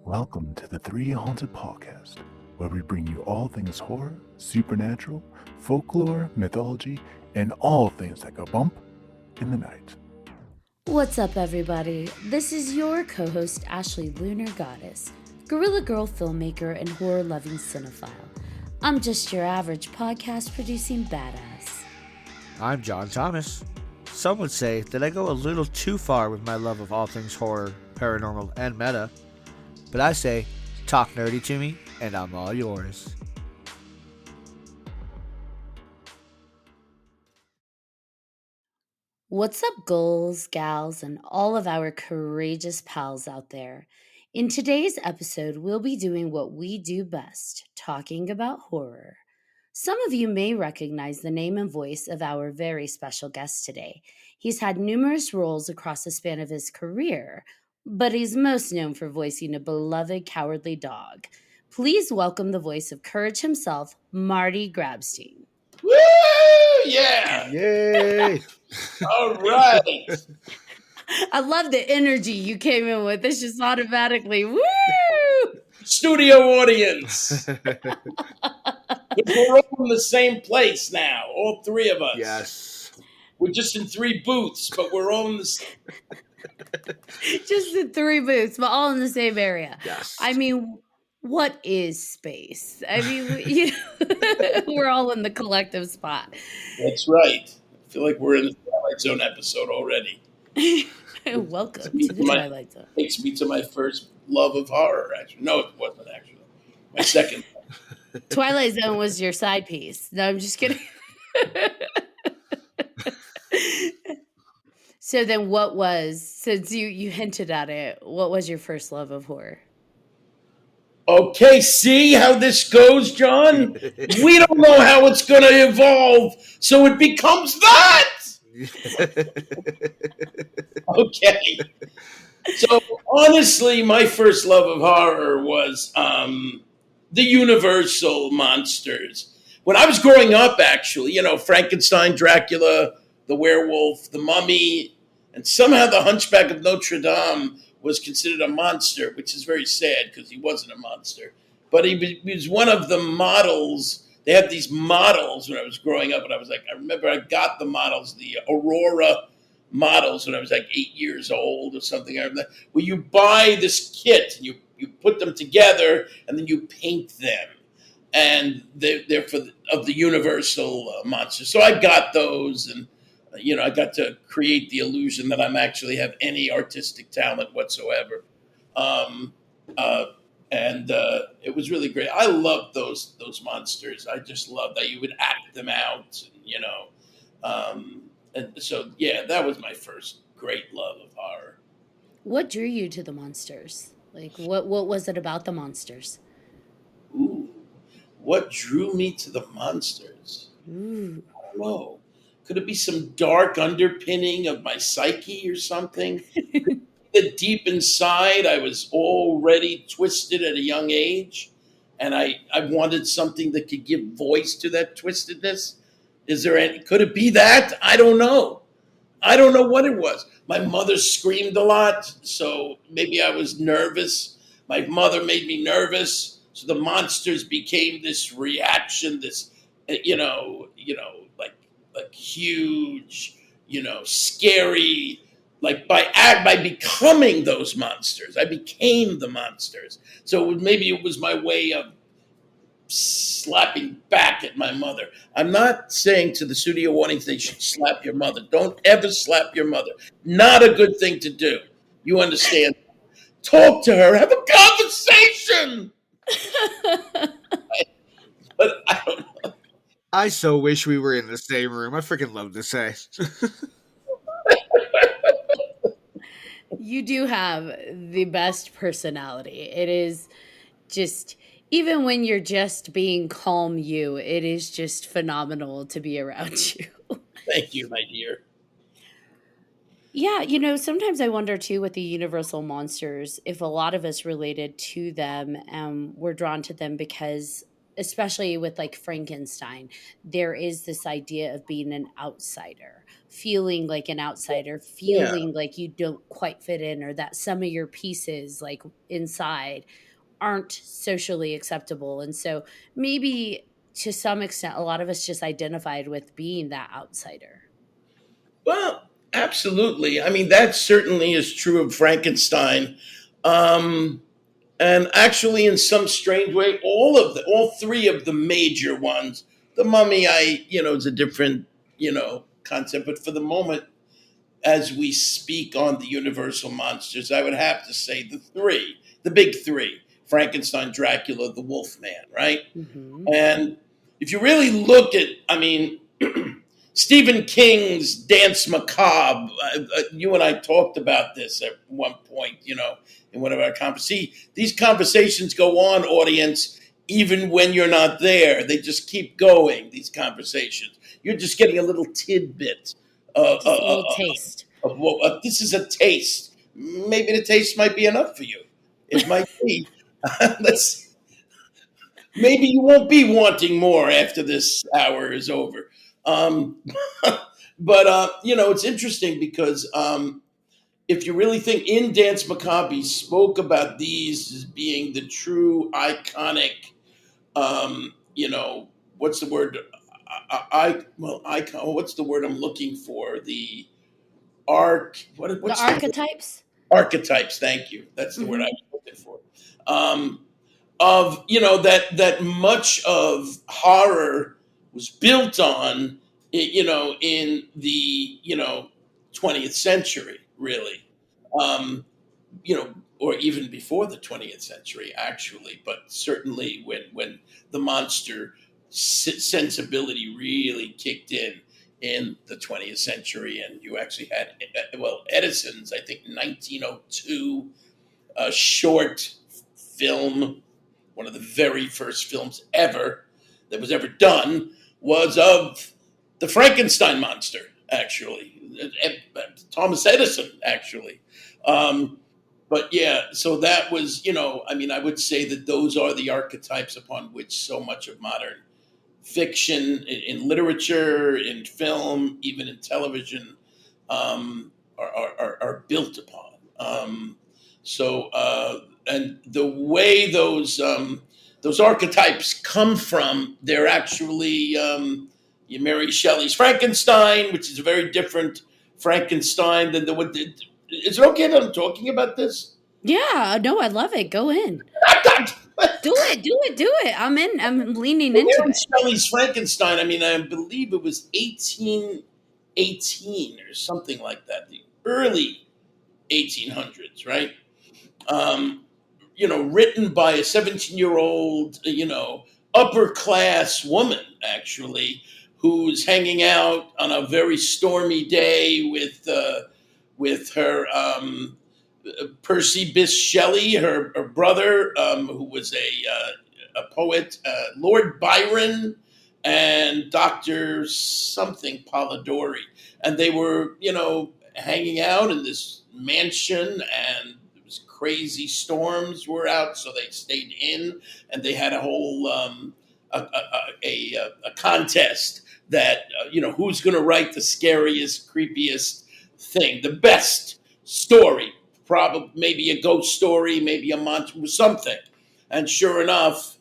Welcome to the 3Haunted podcast, where we bring you all things horror, supernatural, folklore, mythology, and all things that go bump in the night. What's up, everybody? This is your co host, Ashley Lunar Goddess, Gorilla Girl filmmaker and horror loving cinephile. I'm just your average podcast producing badass. I'm John Thomas. Some would say that I go a little too far with my love of all things horror, paranormal, and meta. But I say, talk nerdy to me, and I'm all yours. What's up, ghouls, gals, and all of our courageous pals out there? In today's episode, we'll be doing what we do best, talking about horror. Some of you may recognize the name and voice of our very special guest today. He's had numerous roles across the span of his career, but he's most known for voicing a beloved cowardly dog. Please welcome the voice of courage himself, Marty Grabstein. Woo! Yeah! Yay! All right. I love the energy you came in with. It's just automatically, woo! Studio audience. We're all in the same place now, all three of us. Yes. We're just in three booths, but we're all in the same. Just in three booths, but all in the same area. Yes. I mean, what is space? I mean, we're all in the collective spot. That's right. I feel like we're in the Twilight Zone episode already. Welcome to the Twilight Zone. Takes me to my first love of horror, actually. No, it wasn't, actually. My second. Twilight Zone was your side piece. No, I'm just kidding. So then what was, since you hinted at it, what was your first love of horror? Okay, see how this goes, John? We don't know how it's going to evolve, so it becomes that! Okay. So, honestly, my first love of horror was the Universal monsters. When I was growing up, actually, Frankenstein, Dracula, the werewolf, the mummy, and somehow the Hunchback of Notre Dame was considered a monster, which is very sad because he wasn't a monster. But he was one of the models. They had these models when I was growing up, and I remember I got the models, the Aurora models when I was like 8 years old or something. Where you buy this kit, and you put them together, and then you paint them. And they're of the Universal monsters. So I got those, and I got to create the illusion that I'm actually have any artistic talent whatsoever. And it was really great. I loved those monsters. I just loved that you would act them out, and so, yeah, that was my first great love of horror. What drew you to the monsters? Like, what was it about the monsters? Ooh, what drew me to the monsters? Ooh. I don't know. Could it be some dark underpinning of my psyche or something? That deep inside, I was already twisted at a young age, and I wanted something that could give voice to that twistedness. Could it be that? I don't know. I don't know what it was. My mother screamed a lot, so maybe I was nervous. My mother made me nervous, so the monsters became this reaction, this, like huge, scary. Like by becoming those monsters, I became the monsters. So maybe it was my way of slapping back at my mother. I'm not saying to the studio audience they should slap your mother. Don't ever slap your mother. Not a good thing to do. You understand? Talk to her. Have a conversation. But I don't know. I so wish we were in the same room. I freaking love to say. You do have the best personality. It is just, even when you're just being calm it is just phenomenal to be around you. Thank you, my dear. Yeah, sometimes I wonder too with the Universal monsters if a lot of us related to them and we're drawn to them because, especially with like Frankenstein, there is this idea of being an outsider. feeling like an outsider, Yeah. feeling like you don't quite fit in, or that some of your pieces, like inside, aren't socially acceptable. And so maybe to some extent, a lot of us just identified with being that outsider. Well, absolutely. I mean, that certainly is true of Frankenstein. Um, and actually, in some strange way, all three of the major ones, the Mummy, is a different, concept. But for the moment, as we speak on the Universal monsters, I would have to say the big three: Frankenstein, Dracula, the Wolfman, right? Hmm. And if you really look at, I mean, Stephen King's Dance Macabre, you and I talked about this at one point, in one of our conversations. These conversations go on, audience, even when you're not there. They just keep going, these conversations. You're just getting a little tidbit Just a little taste. of what this is a taste. Maybe the taste might be enough for you. It might be. Let's Maybe you won't be wanting more after this hour is over. Um, but it's interesting because if you really think in Dance Macabre, he spoke about these as being the true iconic. What's the word? Icon. What's the word I'm looking for? The arc. The What's the word? archetypes. Archetypes? Thank you. That's the word I Hmm. was looking for. Um, of that much of horror was built on in the 20th century, really. um or even before the 20th century, actually, but certainly when the monster sensibility really kicked in the 20th century. And you actually had, well, Edison's, I think, 1902 short film, one of the very first films ever that was ever done, was of the Frankenstein monster, actually. Thomas Edison, actually. But yeah, so that was, I mean, I would say that those are the archetypes upon which so much of modern fiction, in literature, in film, even in television, are built upon. And the way those archetypes come from, they're actually Mary Shelley's Frankenstein, which is a very different Frankenstein than the one. Is it okay that I'm talking about this? Yeah, no, I love it. Go in. Do it, do it, do it. I'm in. I'm leaning into Mary it. Shelley's Frankenstein. I mean, I believe it was 1818 or something like that, the early 1800s, right? Um, Written by a 17-year-old, upper class woman, actually, who's hanging out on a very stormy day with her Percy Bysshe Shelley, her brother, who was a poet, Lord Byron, and Dr. something Polidori. And they were, hanging out in this mansion, and it was crazy storms were out, so they stayed in, and they had a whole a contest that, who's going to write the scariest, creepiest thing, the best story, probably maybe a ghost story, maybe a monster, something. And sure enough,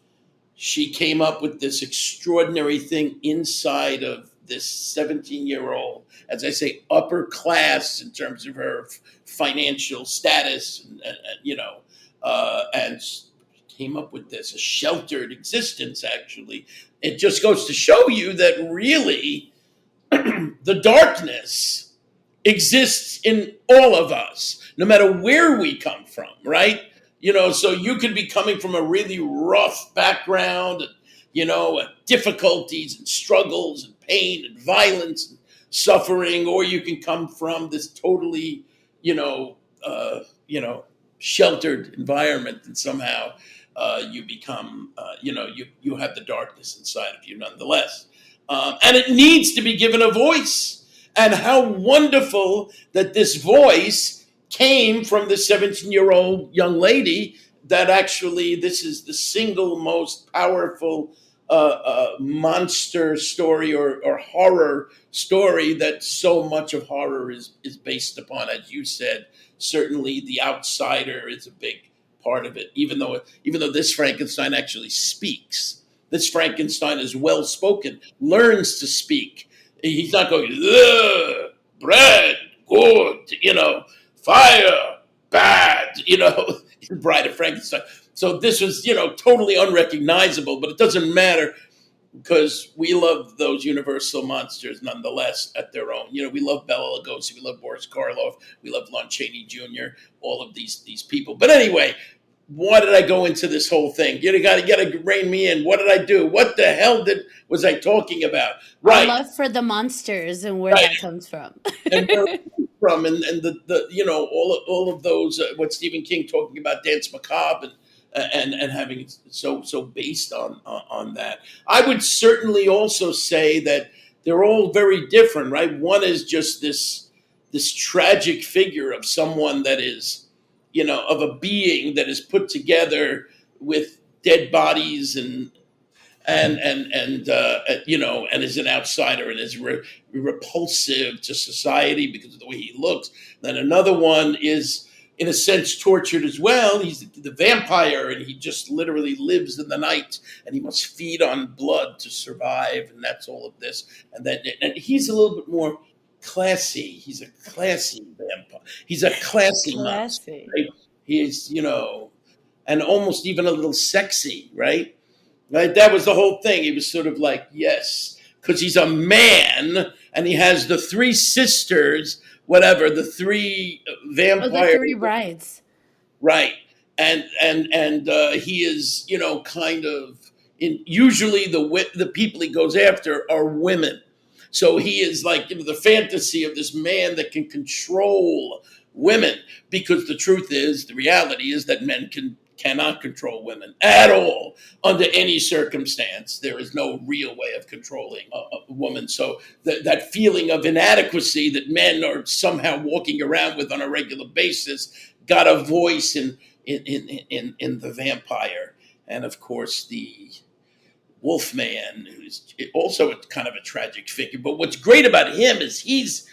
she came up with this extraordinary thing inside of this 17-year-old, as I say, upper class in terms of her financial status, and came up with this, a sheltered existence, actually. It just goes to show you that really the darkness exists in all of us, no matter where we come from, right? So you could be coming from a really rough background, and, difficulties and struggles and pain and violence and suffering, or you can come from this totally, you know, uh, you know, sheltered environment, and somehow you become, you have the darkness inside of you nonetheless. And it needs to be given a voice. And how wonderful that this voice came from the 17-year-old young lady, that actually this is the single most powerful monster story or horror story that so much of horror is based upon. As you said, certainly the outsider is a big part of it. Even though this Frankenstein actually speaks, this Frankenstein is well spoken, learns to speak. He's not going, ugh, bread, good, fire, bad, Bride of Frankenstein. So this was, totally unrecognizable, but it doesn't matter because we love those Universal monsters nonetheless at their own. We love Bela Lugosi, we love Boris Karloff, we love Lon Chaney Jr., all of these people. But anyway, why did I go into this whole thing? You gotta rein me in. What did I do? What the hell was I talking about? Our Right, love for the monsters and where right. that comes from. And where it came from, and the all of those what Stephen King talking about Dance Macabre and having it so based on that. I would certainly also say that they're all very different, right? One is just this tragic figure of someone that is, of a being that is put together with dead bodies and is an outsider and is repulsive to society because of the way he looks. Then another one is, in a sense, tortured as well. He's the vampire, and he just literally lives in the night, and he must feed on blood to survive, and that's all of this. And he's a little bit more classy. He's a classy vampire. He's a classy monster, Classy. right? He's and almost even a little sexy, right? Right? That was the whole thing. He was sort of like, yes, because he's a man and he has the three sisters, whatever, the three Oh, the vampire, three brides. right? And he is, kind of usually the people he goes after are women. So he is like, the fantasy of this man that can control women, because the reality is that men cannot control women at all under any circumstance. There is no real way of controlling a woman. So that feeling of inadequacy that men are somehow walking around with on a regular basis got a voice in the vampire, and of course the Wolfman, who's also a kind of a tragic figure. But what's great about him is he's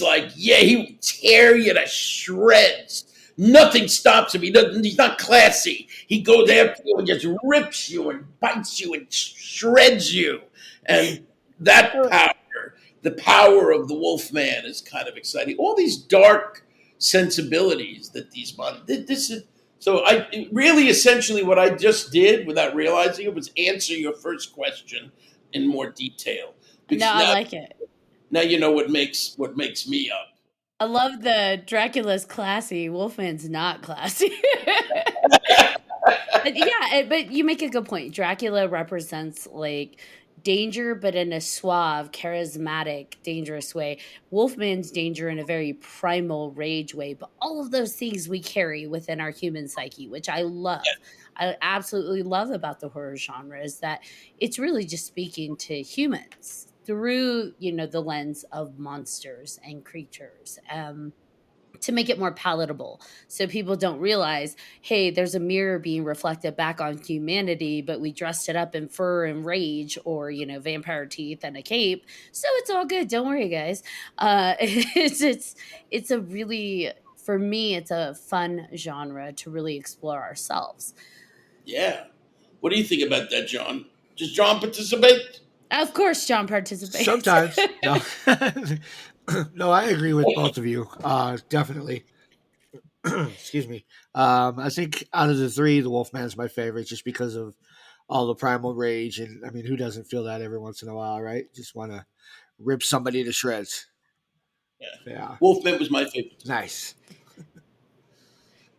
like, yeah, he will tear you to shreds. Nothing stops him. He's not classy. He goes after you and just rips you and bites you and shreds you. And that power, the power of the Wolfman, is kind of exciting. All these dark sensibilities that these this is. So I really essentially what I just did without realizing it was answer your first question in more detail. No, Because I like it. now you know what makes me up. I love the Dracula's classy. Wolfman's not classy. But yeah, but you make a good point. Dracula represents like danger, but in a suave, charismatic, dangerous way. Wolfman's danger in a very primal rage way. But all of those things we carry within our human psyche, which I love. I absolutely love about the horror genre is that it's really just speaking to humans through, the lens of monsters and creatures. To make it more palatable so people don't realize, hey, there's a mirror being reflected back on humanity, but we dressed it up in fur and rage, or vampire teeth and a cape, so it's all good, don't worry guys. It's a really, for me, it's a fun genre to really explore ourselves. Yeah. What do you think about that, John? Does John participate? Of course John participates. Sometimes. No. No, I agree with both of you. Definitely. Excuse me. I think out of the three, the Wolfman's my favorite just because of all the primal rage. And I mean, who doesn't feel that every once in a while, right? Just want to rip somebody to shreds. Yeah. Yeah. Wolfman was my favorite. Nice.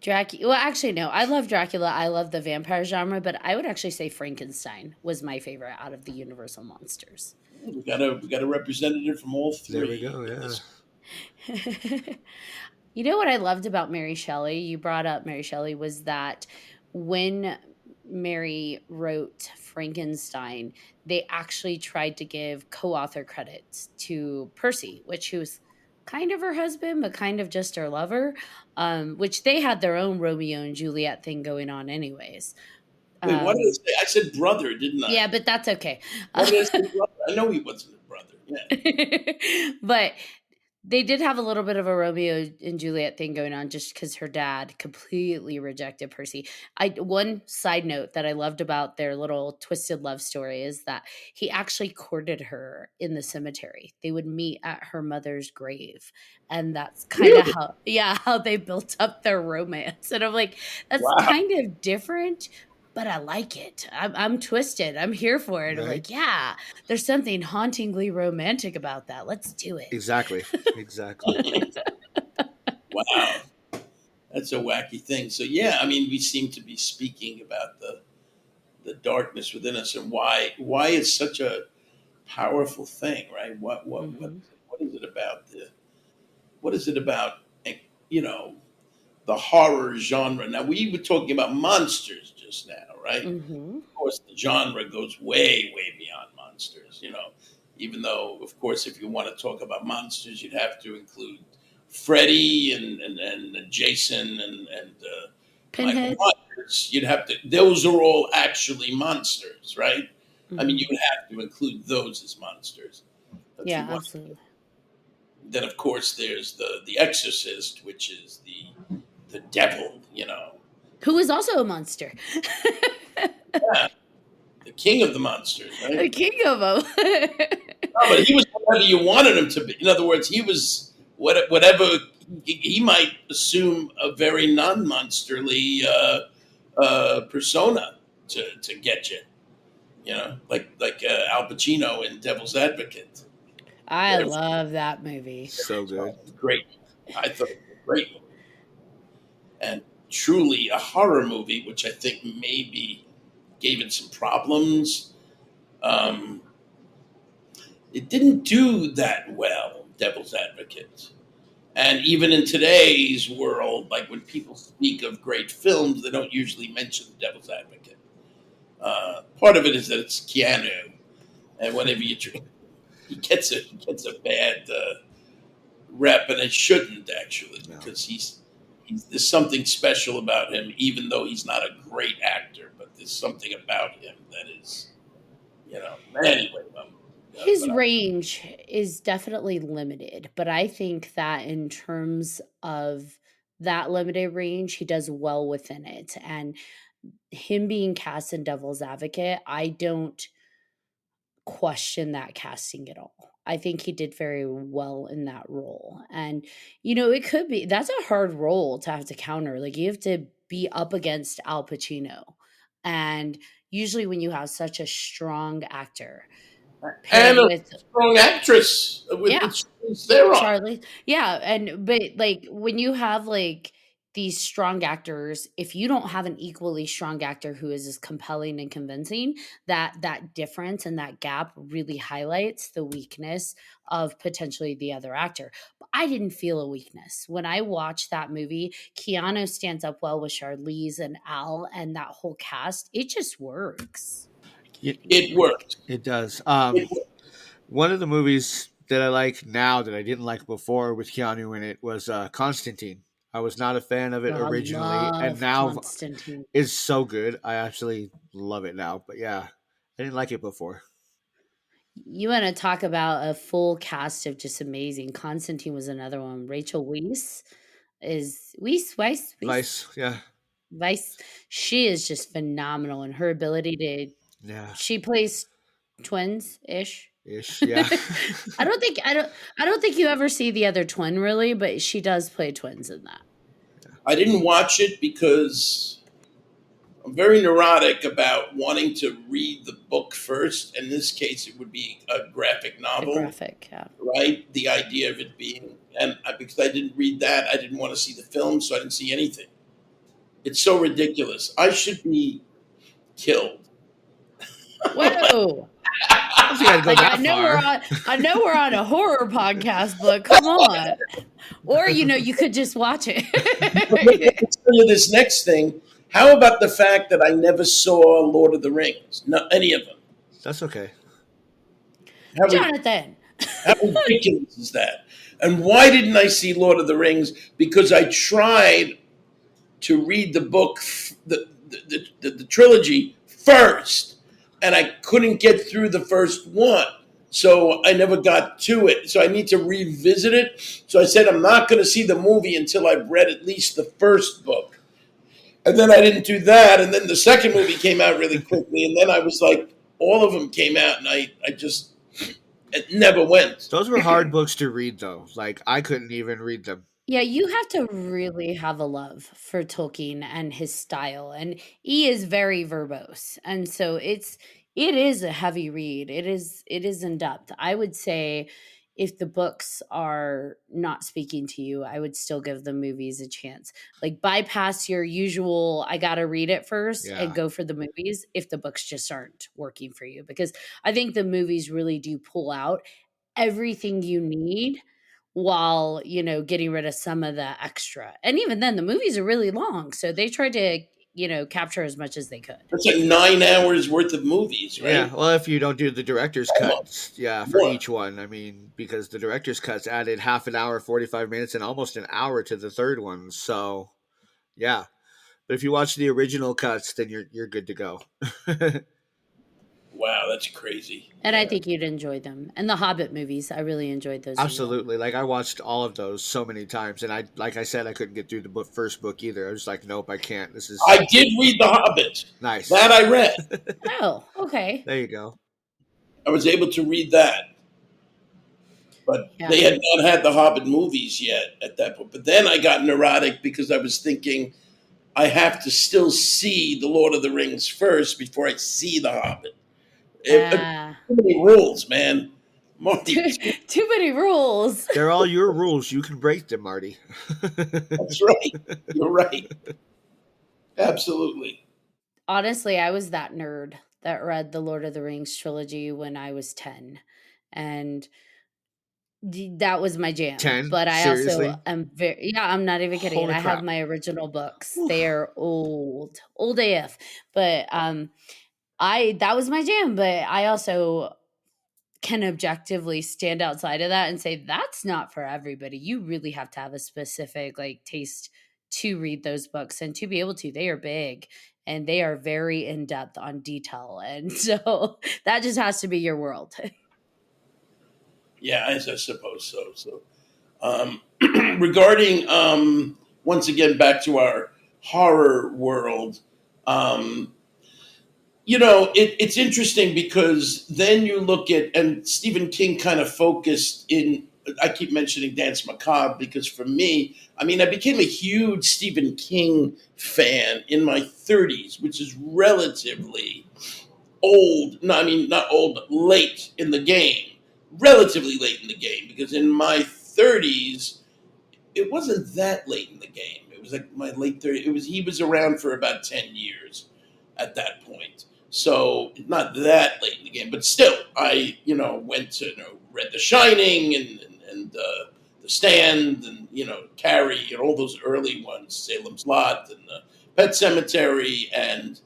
Dracula. Well, actually, no. I love Dracula. I love the vampire genre, but I would actually say Frankenstein was my favorite out of the Universal monsters. We got a representative from all three. There we go. Yeah. You know what I loved about Mary Shelley? You brought up Mary Shelley, was that when Mary wrote Frankenstein, they actually tried to give co-author credits to Percy, which he was kind of her husband, but kind of just her lover, which they had their own Romeo and Juliet thing going on anyways. Wait, what did I say? I said brother, didn't I? Yeah, but that's okay. What did I say, brother? I know he wasn't a brother. Yeah. But they did have a little bit of a Romeo and Juliet thing going on just because her dad completely rejected Percy. One side note that I loved about their little twisted love story is that he actually courted her in the cemetery. They would meet at her mother's grave. And that's kind of Really? how they built up their romance. And I'm like, that's Wow. kind of different, but I like it. I'm twisted. I'm here for it. I'm Right? like, yeah, there's something hauntingly romantic about that. Let's do it. Exactly. Wow. That's a wacky thing. So yeah, I mean, we seem to be speaking about the darkness within us and why it's such a powerful thing, right? Mhm. What is it about what is it about you know the horror genre? Now we were talking about monsters just now, right? Mhm. Of course, the genre goes way beyond monsters. Even though, of course, if you want to talk about monsters, you'd have to include Freddy and Jason and Michael Pinhead. Myers. You'd have to; those are all actually monsters, right? I mean, you Mhm. would have to include those as monsters. If you Yeah, want, absolutely. then of course there's the Exorcist, which is the devil. Who is also a monster. Yeah, the king of the monsters, right? A king of them. No, but he was whatever you wanted him to be. In other words, he was whatever he might assume a very non-monsterly persona to get you. Like Al Pacino in Devil's Advocate. I Very love that movie. So good. great. I thought it was a great movie. And truly a horror movie, which I think maybe gave it some problems. Um, it didn't do that well, Devil's Advocate. And even in today's world, like when people speak of great films, they don't usually mention The Devil's Advocate. Part of it is that it's Keanu, and whenever he gets a bad rep, and it shouldn't actually, No. because there's something special about him, even though he's not a great actor. But there's something about him that is, Anyway, His but range is definitely limited, but I think that in terms of that limited range, he does well within it. And him being cast in Devil's Advocate, I don't question that casting at all. I think he did very well in that role. And, it could be that's a hard role to have to counter. Like, you have to be up against Al Pacino. And usually, when you have such a strong actor paired and a with, strong actress with yeah, Charlize Theron. Charlie. Yeah, but like when you have like these strong actors, if you don't have an equally strong actor who is as compelling and convincing, that difference and that gap really highlights the weakness of potentially the other actor. But I didn't feel a weakness. When I watched that movie, Keanu stands up well with Charlize and Al and that whole cast. It just works. It worked. It does. It worked. One of the movies that I like now that I didn't like before with Keanu in it was Constantine. I was not a fan of it I originally, and love now Constantine. it's so good. I absolutely love it now. But yeah, I didn't like it before. You want to talk about a full cast of just amazing. Constantine was another one. Rachel Weisz is Vice, yeah, Weisz. She is just phenomenal in her ability to. yeah, She plays twins ish. ish, yeah. I don't think you ever see the other twin really, but she does play twins in that. I didn't watch it because I'm very neurotic about wanting to read the book first. In this case, it would be a graphic The novel, graphic, yeah. right? The idea of it being, because I didn't read that, I didn't want to see the film, so I didn't see anything. It's so ridiculous. I should be killed. Whoa! I don't think I'd go Like that far. I know we're on a horror podcast, but come on. Or you could just watch But let me it. tell you this next thing. How about the fact that I never saw Lord of the Rings? Not any of them. That's okay. How, Jonathan. how ridiculous is that? And why didn't I see Lord of the Rings? Because I tried to read the book, the trilogy first, and I couldn't get through the first one. So I never got to it. So I need to revisit it. So I said, I'm not going to see the movie until I've read at least the first book. And then I didn't do that. And then the second movie came out really quickly. And then I was like, all of them came out, and I just, it never went. Those were hard books to read, though. Like, I couldn't even read them. Yeah, you have to really have a love for Tolkien and his style, and he is very verbose, and so it is a heavy read. It is in depth. I would say if the books are not speaking to you, I would still give the movies a chance. Like bypass your usual I got to read it first Yeah. and go for the movies if the books just aren't working for you, because I think the movies really do pull out everything you need while getting rid of some of the extra. And even then the movies are really long, so they tried to capture as much as they could. It's like 9 hours worth of movies, right? Yeah, well, if you don't do the director's cuts, for What? each one. I mean, because the director's cuts added half an hour, 45 minutes, and almost an hour to the third one. So, yeah. But if you watch the original cuts, then you're good to go. Wow, that's crazy. And I think you'd enjoy them. And the Hobbit movies, I really enjoyed those as well. Absolutely. Like, I watched all of those so many times, and like I said, I couldn't get through the first book either. I was like, nope, I can't. This is I did read The Hobbit. nice. That I read. Oh, okay. There you go. I was able to read that. But Yeah. they had not had the Hobbit movies yet at that point. But then I got neurotic because I was thinking I have to still see The Lord of the Rings first before I see The Hobbit. Too many rules, man. Marty, Too many rules. They're all your rules. You can break them, Marty. that's right. You're right. Absolutely. Honestly, I was that nerd that read the Lord of the Rings trilogy when I was 10. And that was my jam. 10? But I Seriously? also am I'm not even kidding. Holy I crap. have my original books. They are old AF. But that was my jam. But I also can objectively stand outside of that and say that's not for everybody. You really have to have a specific taste to read those books and to be able to. They are big and they are very in depth on detail, and so that just has to be your world. Yeah, I suppose so. So, regarding once again back to our horror world, it's interesting because then you look at, and Stephen King kind of focused in. I keep mentioning Dance Macabre because for me, I became a huge Stephen King fan in my 30s, which is relatively old. No, not old, but late in the game. Relatively late in the game, because in my 30s, it wasn't that late in the game. It was like my late 30s. He was around for about 10 years at that point. So not that late in the game, but still, I went to read The Shining and The Stand and Carrie and all those early ones, Salem's Lot and Pet Sematary and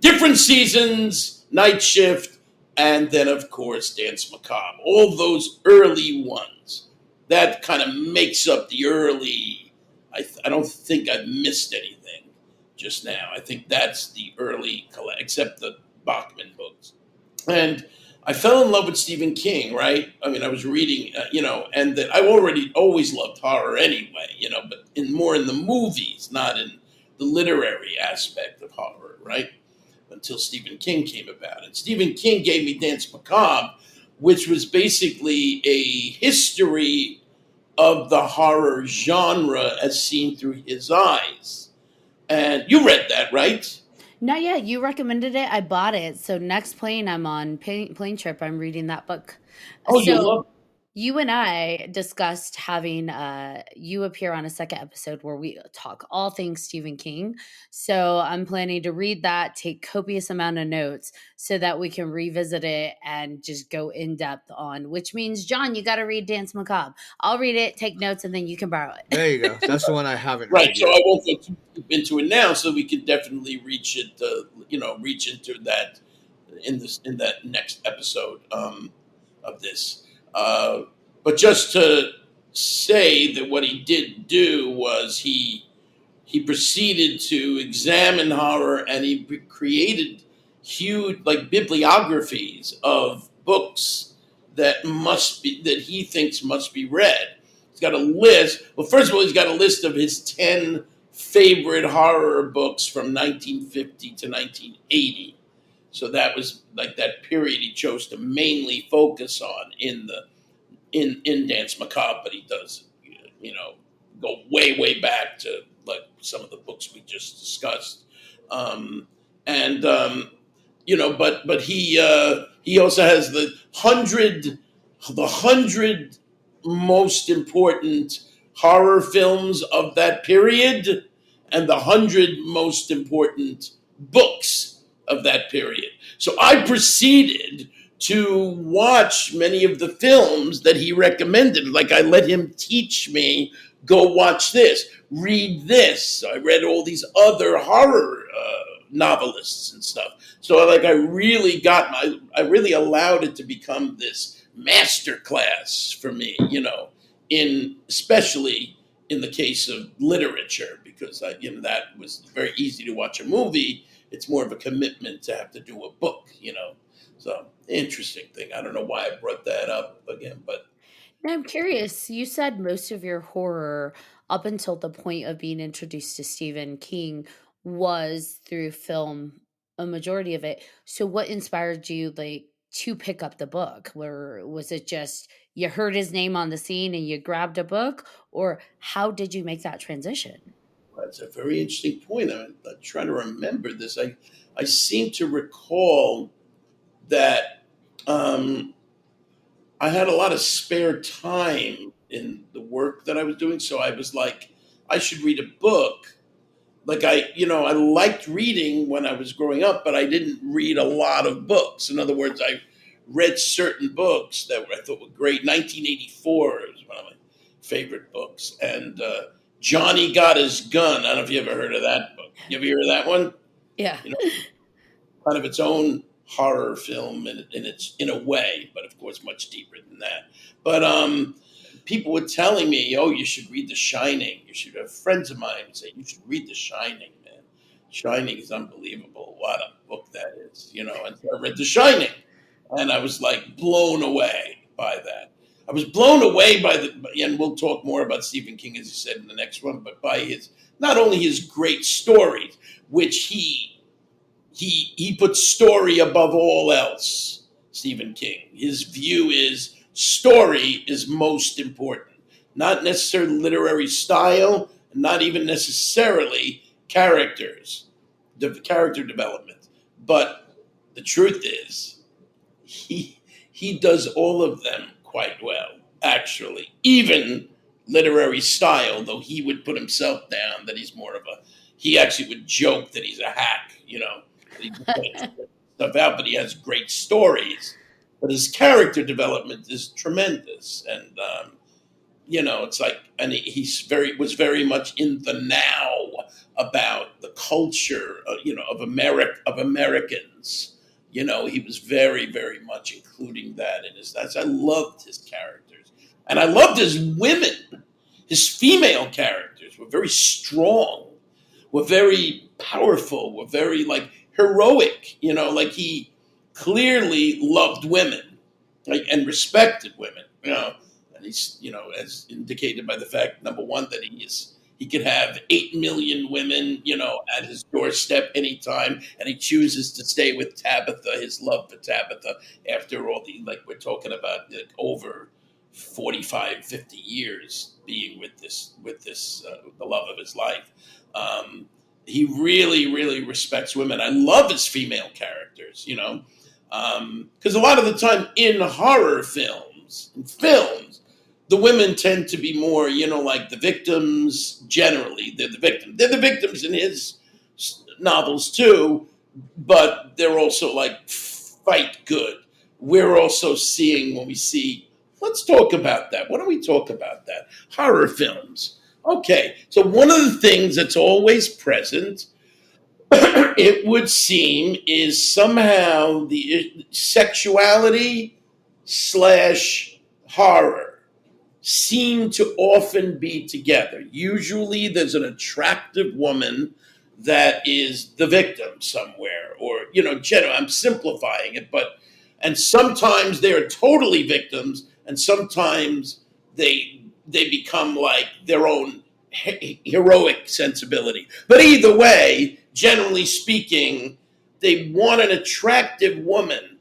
different seasons, Night Shift, and then of course Dance Macabre. All those early ones. That kind of makes up the early. I don't think I've missed anything just now. I think that's the early, except the Bachman books. And I fell in love with Stephen King, right? I was reading, and that I always loved horror anyway, but more in the movies, not in the literary aspect of horror, right? Until Stephen King came about. And Stephen King gave me Dance Macabre, which was basically a history of the horror genre as seen through his eyes. And you read that, right? Not yet. You recommended it. I bought it. So next plane I'm on, plane trip, I'm reading that book. Oh, you love it. You and I discussed having you appear on a second episode where we talk all things Stephen King. So I'm planning to read that, take copious amount of notes so that we can revisit it and just go in depth on, which means, John, you got to read Dance Macabre. I'll read it, take notes, and then you can borrow it. There you go. That's the one I haven't Right. read So yet. I won't go too deep into it now, so we could definitely reach into that in that next episode of this. But just to say that what he did do was he he proceeded to examine horror, and he created huge, like, bibliographies of books that he thinks must be read. He's got a list. Well, first of all, he's got a list of his 10 favorite horror books from 1950 to 1980. So that was like that period he chose to mainly focus on in Dance Macabre, but he does, you know, go way back to like some of the books we just discussed. And but he also has the hundred most important horror films of that period, and the 100 most important books of that period. So I proceeded to watch many of the films that he recommended. Like, I let him teach me, go watch this, read this. I read all these other horror novelists and stuff. So like I really allowed it to become this master class for me, in especially in the case of literature, because that was very easy to watch a movie. It's more of a commitment to have to do a book. So interesting thing. I don't know why I brought that up again, but Now, I'm curious. You said most of your horror up until the point of being introduced to Stephen King was through film, a majority of it. So what inspired you like to pick up the book? Where was it just you heard his name on the scene and you grabbed a book, or how did you make that transition? that's a very interesting point. I'm trying to remember this. I seem to recall that I had a lot of spare time in the work that I was doing, so I was like, I should read a book. Like I liked reading when I was growing up, but I didn't read a lot of books. In other words, I read certain books that I thought were great. 1984 is one of my favorite books, and Johnny Got His Gun. I don't know if you ever heard of that book. You ever hear of that one? Yeah. You know, kind of its own horror film in a way, but of course much deeper than that. But people were telling me, "Oh, you should read The Shining. You should." Have friends of mine say, "You should read The Shining, man. Shining is unbelievable. What a book that is." And so I read The Shining, and I was like blown away by that. I was blown away and we'll talk more about Stephen King, as you said, in the next one, but by not only his great stories, which he puts story above all else. Stephen King. His view is story is most important, not necessarily literary style, not even necessarily the character development. But the truth is, he does all of them quite well, actually. Even literary style, though he would put himself down that he's more of a. He actually would joke that he's a hack. That he just stuff out, but he has great stories. But his character development is tremendous, and it's like, and was very much in the now about the culture, of Americans. He was very, very much including that in his. I loved his characters, and I loved his women. His female characters were very strong, were very powerful, were very like heroic. Like he clearly loved women, like, and respected women. And he's as indicated by the fact, number one, that he could have 8 million women, at his doorstep anytime, and he chooses to stay with Tabitha, his love for Tabitha, after all we're talking about like, over 45, 50 years being with this the love of his life. He really, really respects women. I love his female characters, because a lot of the time in horror films, the women tend to be more, like the victims. Generally, they're the victims. They're the victims in his novels too, but they're also like fight good. We're also seeing when we see. Let's talk about that. Why don't we talk about that? Horror films. Okay, so one of the things that's always present, it would seem, is somehow the sexuality slash horror. seem to often be together. Usually there's an attractive woman that is the victim somewhere, or, generally, I'm simplifying it, and sometimes they're totally victims, and sometimes they become like their own heroic sensibility. But either way, generally speaking, they want an attractive woman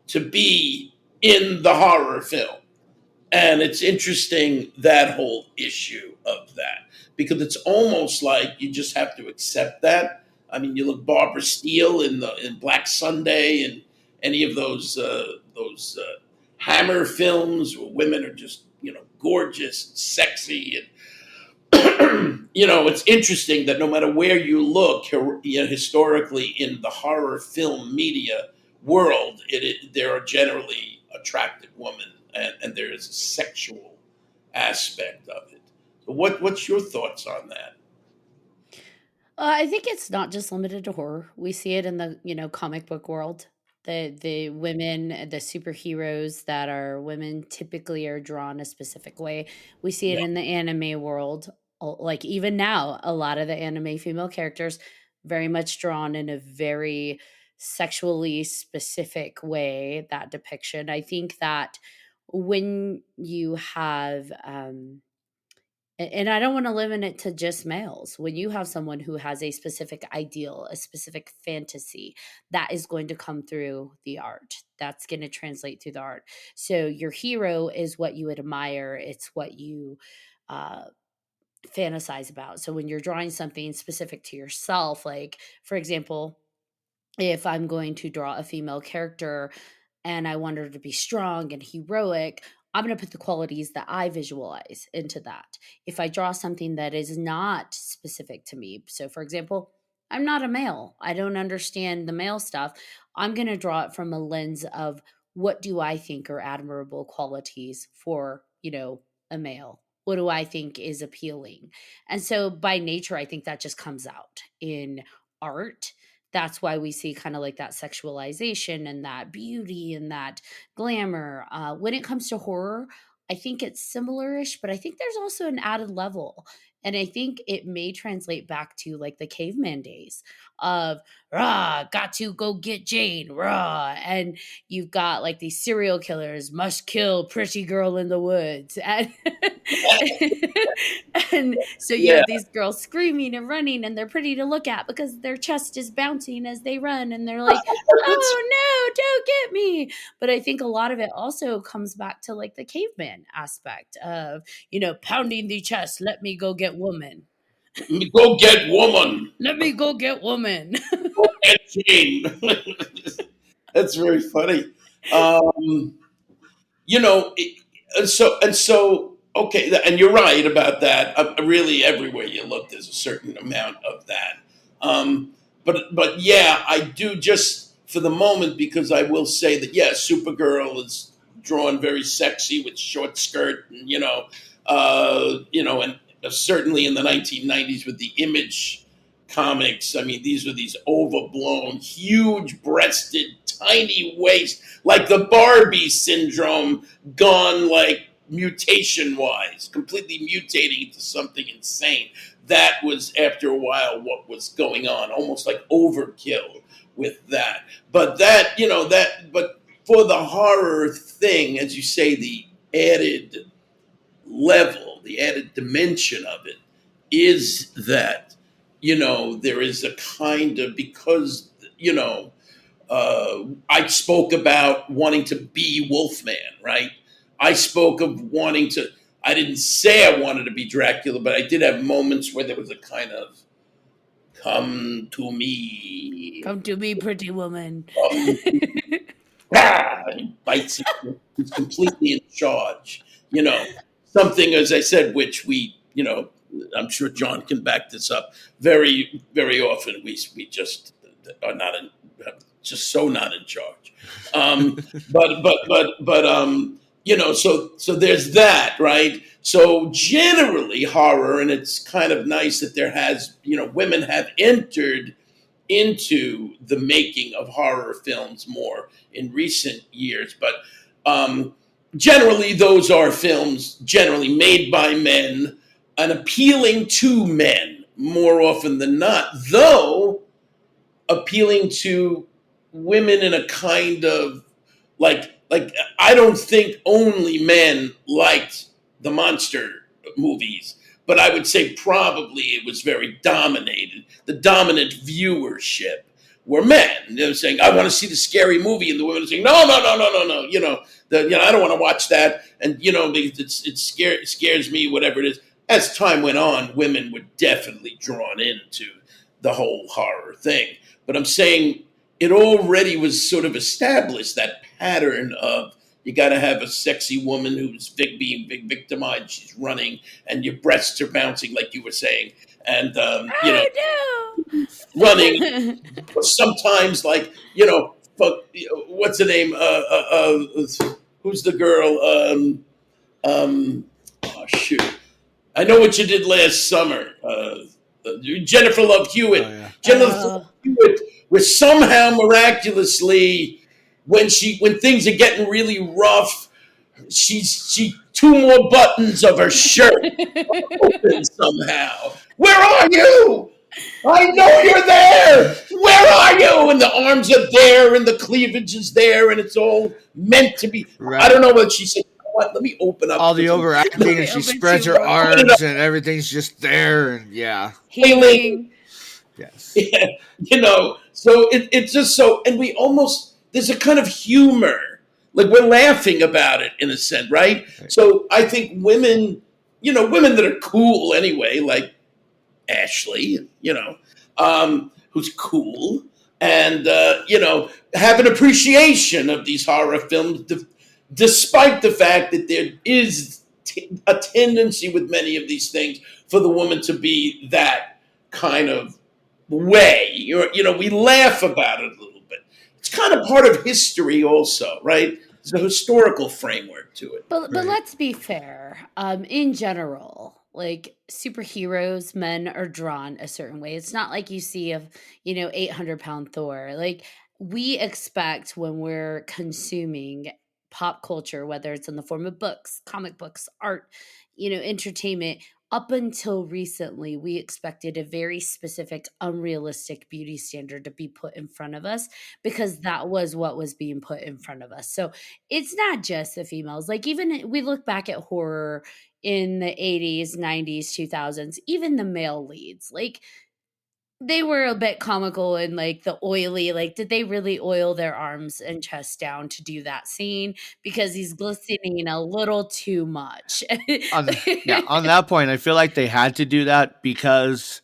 to be in the horror film. And it's interesting, that whole issue of that, because it's almost like you just have to accept that. I mean, you look Barbara Steele in Black Sunday and any of those Hammer films where women are just gorgeous, and sexy, and it's interesting that no matter where you look, historically in the horror film media world, there are generally attractive women, and there is a sexual aspect of it. So what's your thoughts on that? I think it's not just limited to horror. We see it in the, comic book world. The women, the superheroes that are women typically are drawn a specific way. We see it Yeah, in the anime world. Like even now, a lot of the anime female characters very much drawn in a very sexually specific way, that depiction. I think that when you have and I don't want to limit it to just males. When you have someone who has a specific ideal, a specific fantasy, that is going to come through the art. That's going to translate through the art. So your hero is what you admire, it's what you uh, fantasize about. So when you're drawing something specific to yourself, like, for example, if I'm going to draw a female character and I want her to be strong and heroic, I'm going to put the qualities that I visualize into that. If I draw something that is not specific to me, so for example, I'm not a male, I don't understand the male stuff, I'm going to draw it from a lens of what do I think are admirable qualities for, a male? What do I think is appealing? And so by nature, I think that just comes out in art. That's why we see kind of like that sexualization and that beauty and that glamour. When it comes to horror, I think it's similar-ish, but I think there's also an added level. And I think it may translate back to like the caveman days of rah, got to go get Jane, rah. And you've got like these serial killers, must kill pretty girl in the woods. And so you yeah. have these girls screaming and running, and they're pretty to look at because their chest is bouncing as they run, and they're like, That's "Oh no, don't get me!" But I think a lot of it also comes back to like the caveman aspect of pounding the chest. Let me go get woman. Go get woman. Let me go get woman. Go get Jane. That's very funny. Um, you know, and so okay, and you're right about that. Really, everywhere you look, there's a certain amount of that. Um, but yeah, I do, just for the moment, because I will say that Supergirl is drawn very sexy with short skirt, and and certainly in the 1990s with the Image comics. I mean, these were these overblown, huge-breasted, tiny waist, like the Barbie syndrome gone like mutation wise, completely mutating into something insane. That was, after a while, what was going on, almost like overkill with that. But but for the horror thing, as you say, the added level, the added dimension of it is that, there is a kind of, because, I spoke about wanting to be Wolfman, right? I spoke of wanting to, I didn't say I wanted to be Dracula, but I did have moments where there was a kind of, come to me, Come to me, pretty woman. come to me. Ah, he bites it. He's completely in charge. Something, as I said, which I'm sure John can back this up. Very, very often we just are not in, just so not in charge. So there's that, right? So generally horror, and it's kind of nice that there has, women have entered into the making of horror films more in recent years. But generally those are films generally made by men and appealing to men more often than not, though appealing to women in a kind of like I don't think only men liked the monster movies, but I would say probably it was very dominated. The dominant viewership were men. They're saying, "I want to see the scary movie," and the women are saying, "No, no, no, no, no, no." I don't want to watch that, and it scares me, whatever it is. As time went on, women were definitely drawn into the whole horror thing. But I'm saying it already was sort of established, that pattern of you got to have a sexy woman who's being victimized. She's running, and your breasts are bouncing, like you were saying, and Oh running. no! Sometimes, like what's the name? Who's the girl? Oh shoot! I know what you did last summer. Jennifer Love Hewitt. Oh yeah. Jennifer Love Hewitt was somehow miraculously, when things are getting really rough, she two more buttons of her shirt open somehow. Where are you? I know you're there. Where are you? And the arms are there, and the cleavage is there, and it's all meant to be. Right. I don't know what she said. What? Let me open up All the this- overacting, and she Open spreads too her wide. arms, and everything's just there, and yeah, Healing. yes, Yeah, so it's just so, and we almost, there's a kind of humor, like we're laughing about it in a sense, right? Right. So I think women that are cool anyway, like Ashley, who's cool, and have an appreciation of these horror films, despite the fact that there is a tendency with many of these things for the woman to be that kind of way. We laugh about it a little bit. It's kind of part of history, also, right? There's a historical framework to it. But Right. let's be fair. In general, like superheroes, men are drawn a certain way. It's not like you see a 800-pound Thor. Like we expect when we're consuming pop culture, whether it's in the form of books, comic books, art, entertainment. Up until recently, we expected a very specific, unrealistic beauty standard to be put in front of us because that was what was being put in front of us. So it's not just the females. Like even we look back at horror in the 80s, 90s, 2000s, even the male leads, like they were a bit comical and like the oily, like did they really oil their arms and chest down to do that scene because he's glistening a little too much. On that point, I feel like they had to do that because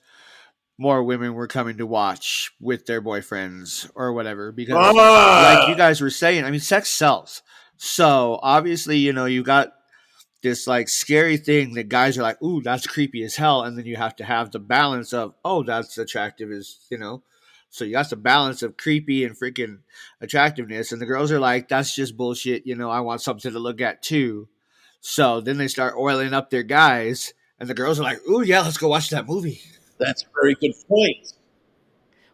more women were coming to watch with their boyfriends or whatever. Because, like you Ah, guys were saying, I mean, sex sells. So obviously, you got this like scary thing that guys are like, ooh, that's creepy as hell. And then you have to have the balance of, oh, that's attractive as. So you got the balance of creepy and freaking attractiveness. And the girls are like, that's just bullshit. I want something to look at too. So then they start oiling up their guys. And the girls are like, ooh, yeah, let's go watch that movie. that's a very good point.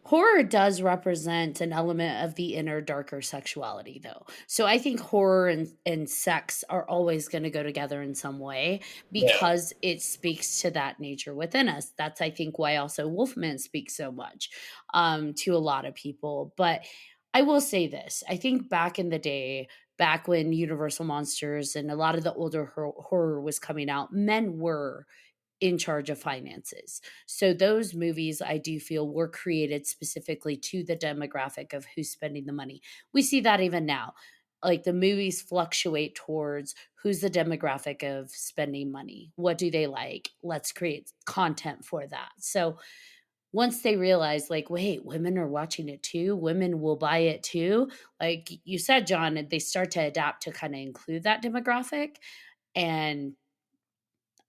Horror does represent an element of the inner, darker sexuality, though. So I think horror and sex are always going to go together in some way Yeah, because it speaks to that nature within us. That's, I think, why also Wolfman speaks so much to a lot of people. But I will say this: I think back in the day, back when Universal Monsters and a lot of the older horror was coming out, men were in charge of finances. So those movies I do feel were created specifically to the demographic of who's spending the money. We see that even now. Like the movies fluctuate towards who's the demographic of spending money. What do they like? Let's create content for that. So once they realize like, wait, women are watching it too, women will buy it too. Like you said, John, they start to adapt to kind of include that demographic. And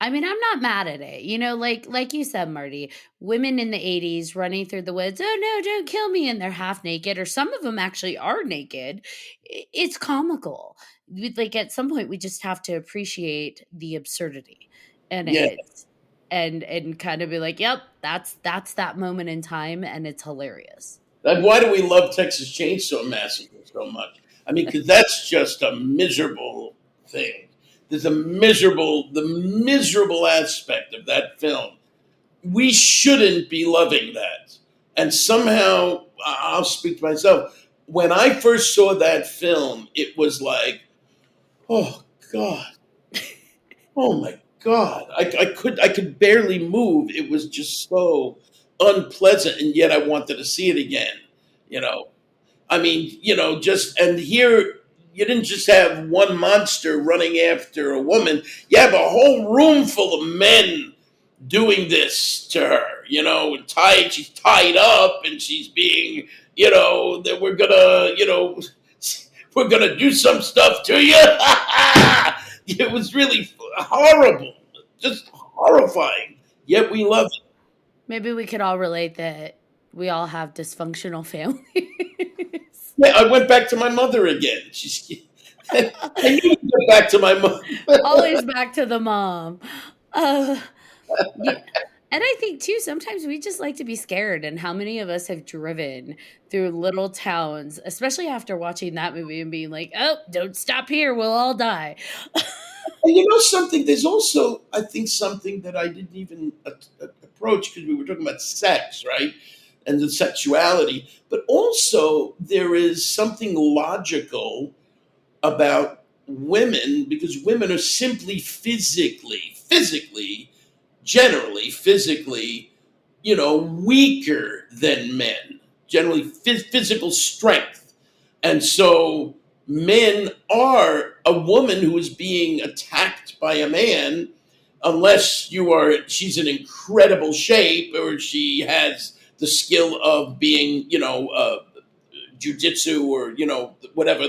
I mean, I'm not mad at it. Like you said, Marty, women in the 80s running through the woods, oh no, don't kill me, and they're half naked, or some of them actually are naked. It's comical. Like at some point we just have to appreciate the absurdity in yeah. it and kind of be like, yep, that's that moment in time and it's hilarious. Like, why do we love Texas Chainsaw Massacre so much? I mean, because that's just a miserable. thing. There's the miserable aspect of that film. We shouldn't be loving that. And somehow, I'll speak to myself. When I first saw that film, it was like, oh God, oh my God. I could barely move. It was just so unpleasant, and yet I wanted to see it again. You know, I mean, just and here you didn't just have one monster running after a woman. You have a whole room full of men doing this to her. She's tied up, and she's being, that we're gonna do some stuff to you. It was really horrible, just horrifying. Yet we love it. Maybe we could all relate that we all have dysfunctional families. Yeah, I went back to my mother again. I knew to get back to my mother. Always back to the mom. Yeah. And I think too, sometimes we just like to be scared. And how many of us have driven through little towns, especially after watching that movie and being like, oh, don't stop here, we'll all die. And you know something? There's also, I think, something that I didn't even approach because we were talking about sex, right? And the sexuality. But also, there is something logical about women because women are simply generally physically, weaker than men, generally physical strength. And so men are a woman who is being attacked by a man, unless she's in incredible shape or she has the skill of being, jujitsu or, whatever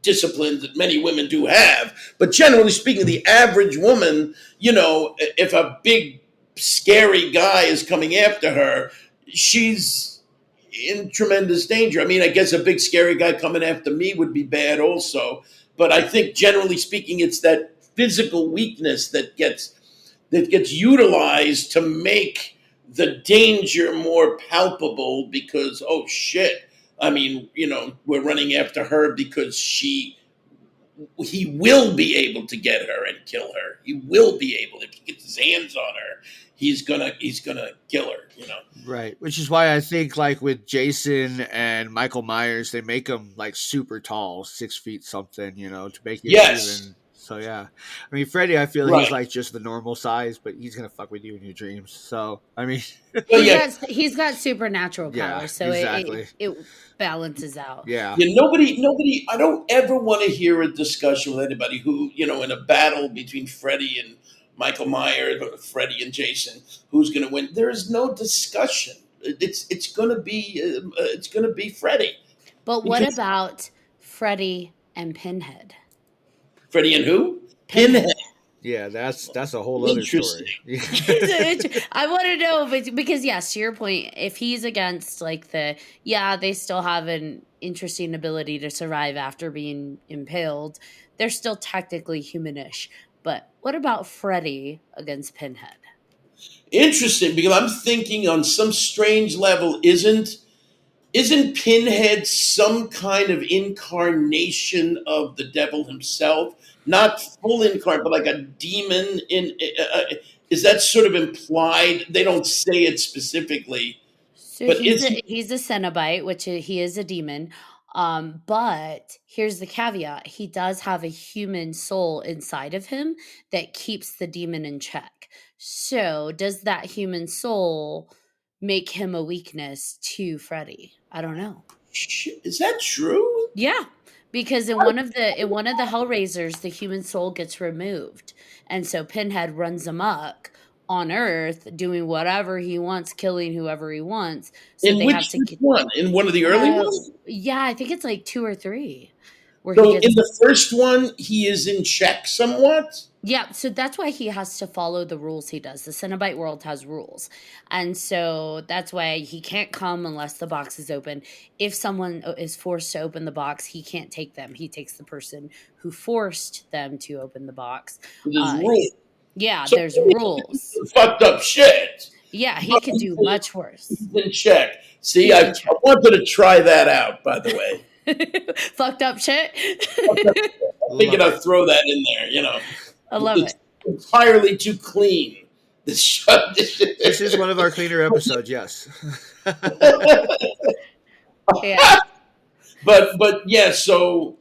disciplines that many women do have. But generally speaking, the average woman, if a big scary guy is coming after her, she's in tremendous danger. I mean, I guess a big scary guy coming after me would be bad also. But I think generally speaking, it's that physical weakness that gets utilized to make the danger more palpable because, oh shit, I mean, we're running after her because he will be able to get her and kill her. He will be able, if he gets his hands on her, he's gonna kill her. Right, which is why I think like with Jason and Michael Myers, they make them like super tall, 6 feet something, to make it even. So yeah, I mean Freddy, I feel he's like just the normal size, but he's gonna fuck with you in your dreams. So I mean, he's got supernatural power, so exactly. it balances out. Yeah. Nobody. I don't ever want to hear a discussion with anybody who in a battle between Freddy and Michael Myers, or Freddy and Jason, who's going to win. There is no discussion. It's going to be Freddy. But what about Freddy and Pinhead? Freddy and who? Pinhead. Yeah, that's a whole other story. I want to know, because yes, to your point, if he's against like they still have an interesting ability to survive after being impaled. They're still technically humanish. But what about Freddy against Pinhead? Interesting, because I'm thinking on some strange level, isn't Pinhead some kind of incarnation of the devil himself? Not full incarnate, but like a demon. Is that sort of implied? They don't say it specifically. So but he's a Cenobite, which he is a demon. But here's the caveat. He does have a human soul inside of him that keeps the demon in check. So does that human soul make him a weakness to Freddy? I don't know. Is that true? Yeah. Because in one of the Hellraisers, the human soul gets removed. And so Pinhead runs amok on Earth, doing whatever he wants, killing whoever he wants. So in which one? In one of the early ones? Yeah, I think it's like 2 or 3. So in the first one, he is in check somewhat? Yeah, so that's why he has to follow the rules he does. The Cenobite world has rules. And so that's why he can't come unless the box is open. If someone is forced to open the box, he can't take them. He takes the person who forced them to open the box. There's rules. Yeah, so there's rules. Fucked up shit. Yeah, he could do much worse. He's in check. See, I wanted to try that out, by the way. Fucked up shit? I figured Love I'd it. throw that in there. I love It's it. entirely too clean. This show. This is one of our cleaner episodes, yes. Yeah. but yeah. So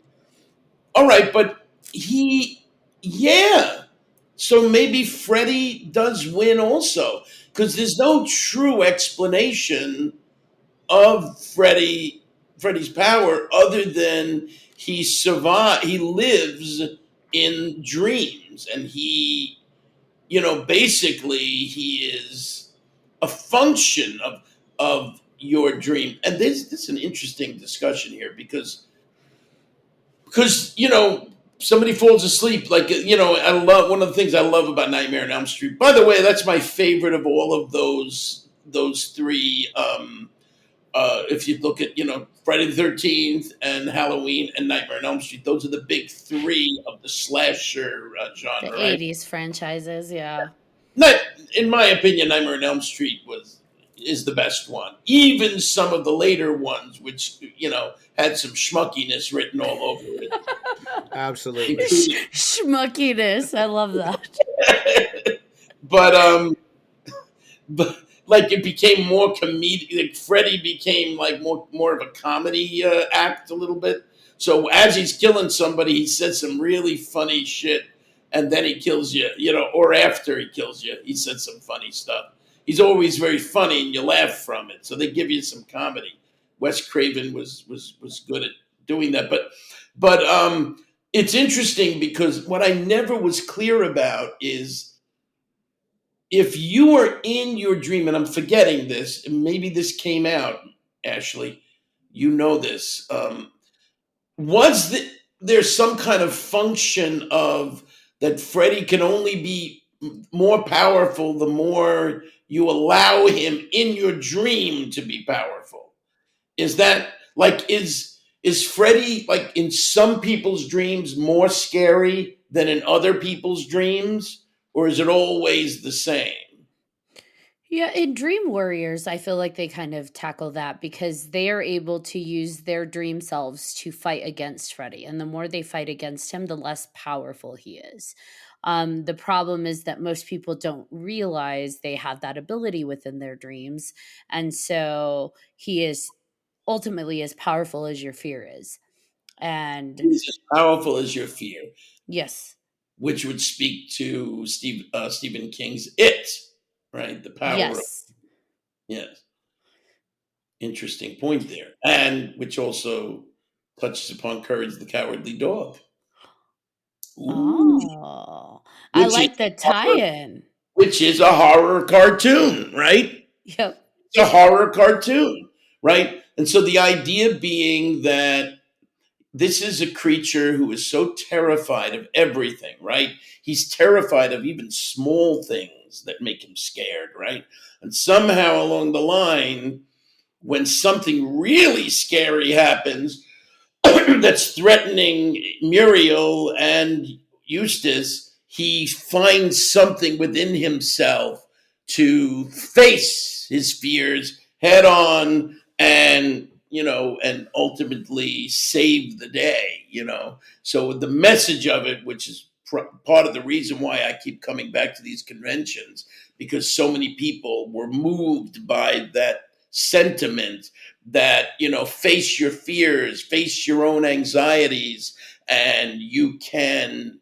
all right, but yeah. So maybe Freddy does win also, because there's no true explanation of Freddy's power other than he lives in dreams, and basically he is a function of your dream. And this is an interesting discussion here, because somebody falls asleep, like, I love one of the things I love about Nightmare on Elm Street. By the way, that's my favorite of all of those three. If you look at Friday the 13th and Halloween and Nightmare on Elm Street, those are the big three of the slasher The genre, right? 80s franchises, yeah. Not, in my opinion, Nightmare on Elm Street is the best one. Even some of the later ones, which had some schmuckiness written all over it, Absolutely. including. Schmuckiness. I love that. but but like it became more comedic. Like Freddy became like more of a comedy act a little bit. So as he's killing somebody, he says some really funny shit, and then he kills you. Or after he kills you, he says some funny stuff. He's always very funny, and you laugh from it. So they give you some comedy. Wes Craven was good at doing that, but it's interesting because what I never was clear about is, if you are in your dream, and I'm forgetting this, and maybe this came out, Ashley, this. Was there some kind of function of that Freddy can only be more powerful the more you allow him in your dream to be powerful? Is that like is Freddy, like, in some people's dreams more scary than in other people's dreams, or is it always the same? Yeah, in Dream Warriors, I feel like they kind of tackle that because they are able to use their dream selves to fight against Freddy. And the more they fight against him, the less powerful he is. The problem is that most people don't realize they have that ability within their dreams. And so he is ultimately as powerful as your fear is. And Is as powerful as your fear, yes, which would speak to Stephen King's It, right? The power of, yes. yes. Interesting point there, and which also touches upon Courage the Cowardly Dog. Ooh, Oh, I which is like the tie horror, in. which is a horror cartoon, right? Yep. It's a horror cartoon, right? And so the idea being that this is a creature who is so terrified of everything, right? He's terrified of even small things that make him scared, right? And somehow along the line, when something really scary happens that's threatening Muriel and Eustace, he finds something within himself to face his fears head on, and ultimately save the day. So the message of it, which is part of the reason why I keep coming back to these conventions, because so many people were moved by that sentiment, that face your fears, face your own anxieties, and you can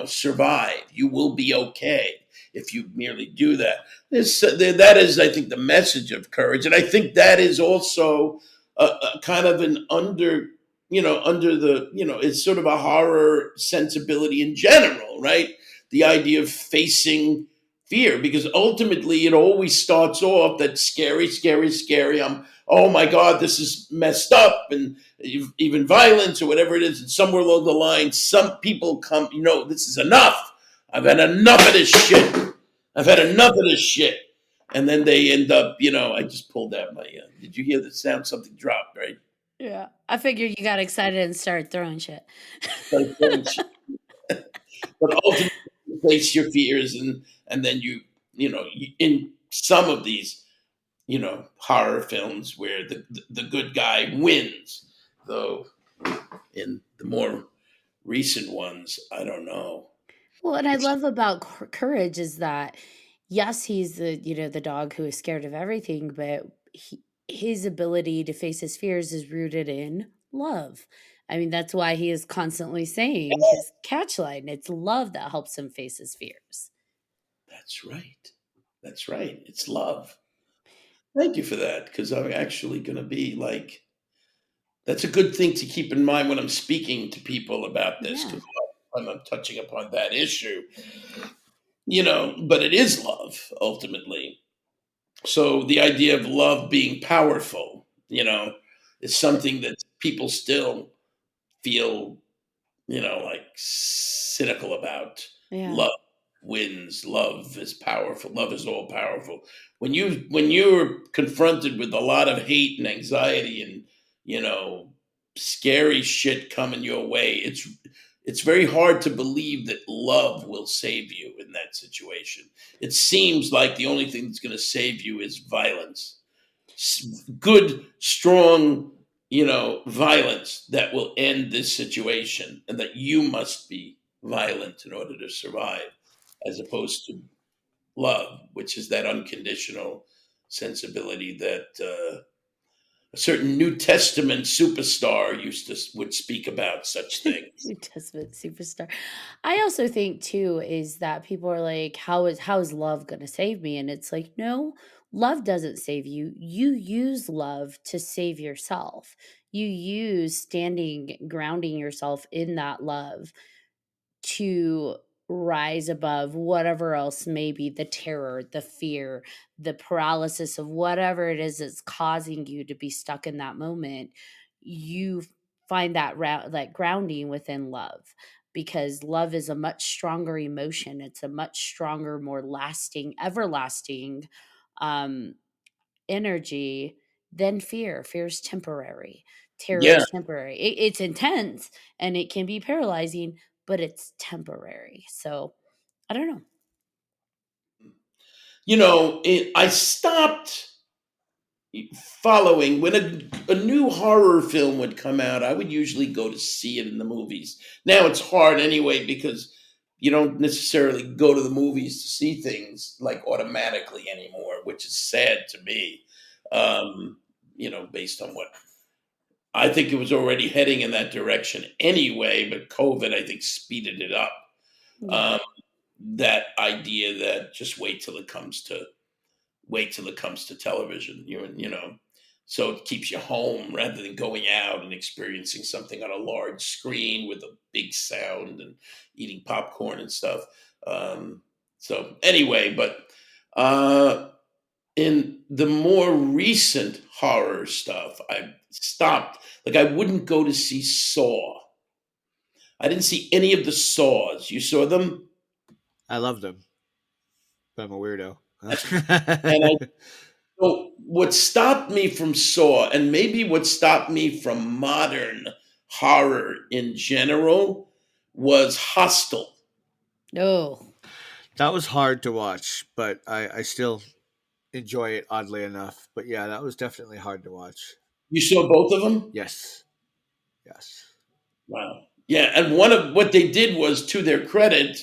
survive. You will be okay if you merely do that. That is, I think, the message of Courage, and I think that is also a kind of an under the it's sort of a horror sensibility in general, right? The idea of facing fear, because ultimately it always starts off that scary, scary, scary. Oh my God, this is messed up, and even violence or whatever it is. And somewhere along the line, some people come, this is enough. I've had enough of this shit. I've had enough of this shit. And then they end up, I just pulled out my, did you hear the sound? Something dropped, right? Yeah. I figured you got excited and started throwing shit. Started throwing shit. But ultimately, you face your fears, and then in some of these, horror films where the good guy wins, though in the more recent ones, I don't know. Well, and I It's love about courage is that yes, he's the the dog who is scared of everything, but his ability to face his fears is rooted in love. I mean, that's why he is constantly saying his catchline. It's love that helps him face his fears. that's right. That's right. It's love. Thank you for that, because I'm actually going to be like, that's a good thing to keep in mind when I'm speaking to people about this, Yeah. because I'm touching upon that issue, but it is love ultimately. So the idea of love being powerful, is something that people still feel, like cynical about. Yeah. Love wins. Love is powerful. Love is all powerful. When you're confronted with a lot of hate and anxiety and you know scary shit coming your way, it's very hard to believe that love will save you in that situation. It seems like the only thing that's going to save you is violence, good, strong, violence that will end this situation, and that you must be violent in order to survive, as opposed to love, which is that unconditional sensibility that a certain New Testament superstar would speak about such things. New Testament superstar. I also think too is that people are like, how is love gonna save me? And it's like, no, love doesn't save you. You use love to save yourself. You use grounding yourself in that love to rise above whatever else may be the terror, the fear, the paralysis of whatever it is that's causing you to be stuck in that moment. You find that grounding within love, because love is a much stronger emotion. It's a much stronger, more lasting, everlasting um energy than fear. Fear is temporary. Terror Yeah, is temporary. It's intense and it can be paralyzing, but it's temporary. So I don't know. I stopped following when a new horror film would come out. I would usually go to see it in the movies. Now it's hard anyway, because you don't necessarily go to the movies to see things like automatically anymore, which is sad to me. Based on what I think, it was already heading in that direction anyway, but COVID, I think, speeded it up. Yeah. um, that idea that just wait till it comes to television. So it keeps you home rather than going out and experiencing something on a large screen with a big sound and eating popcorn and stuff. So anyway, but uh, in the more recent horror stuff, I stopped. Like, I wouldn't go to see Saw. I didn't see any of the Saws. You saw them? I love them, but I'm a weirdo. And so what stopped me from Saw, and maybe what stopped me from modern horror in general, was Hostel. Oh, That was hard to watch, but I still enjoy it oddly enough. But yeah, that was definitely hard to watch. You saw both of them? Yes. Yes. Wow. Yeah, and one of what they did was, to their credit,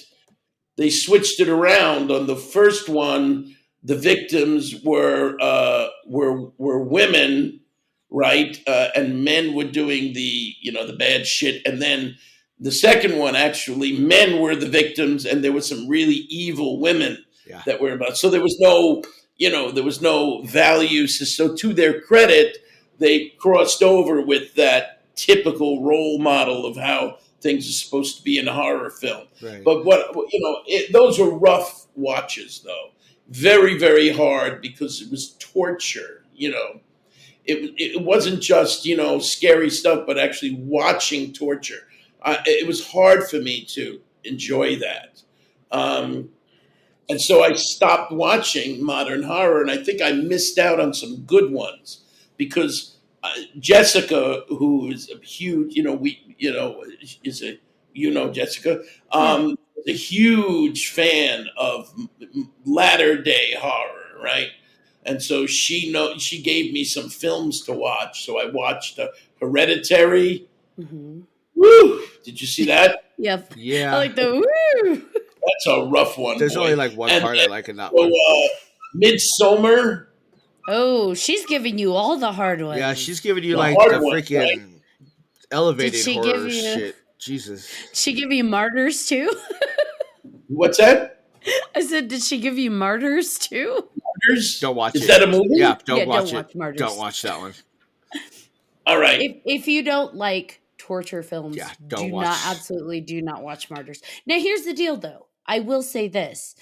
they switched it around. On the first one, the victims were women, right? And men were doing the bad shit. And then the second one, actually, men were the victims, and there were some really evil women Yeah. that were about. So there was no values. So to their credit, they crossed over with that typical role model of how things are supposed to be in a horror film. Right. But those were rough watches, though. Very, very hard, because it was torture. It wasn't just scary stuff, but actually watching torture. It was hard for me to enjoy that. Um, and so I stopped watching modern horror, and I think I missed out on some good ones, because Jessica, who is a huge, is a, Jessica, yeah. is a huge fan of latter day horror, right? And so she gave me some films to watch. So I watched Hereditary. Hmm. Woo! Did you see that? Yep. I Yeah. like the woo. That's a rough one, There's boy. only like one And part I like in that so, one. Midsummer, Oh, she's giving you all the hard ones. Yeah, she's giving you the like hard the one, right? freaking elevated she give horror you- shit. Jesus. She give you martyrs too? What's that? I said, did she give you martyrs too? Martyrs? Don't watch Is it. that a movie? Yeah, don't Yeah, watch don't it. watch Martyrs. Don't watch that one. All right. If you don't like torture films, Yeah, don't watch. absolutely do not watch Martyrs. Now here's the deal though. I will say this.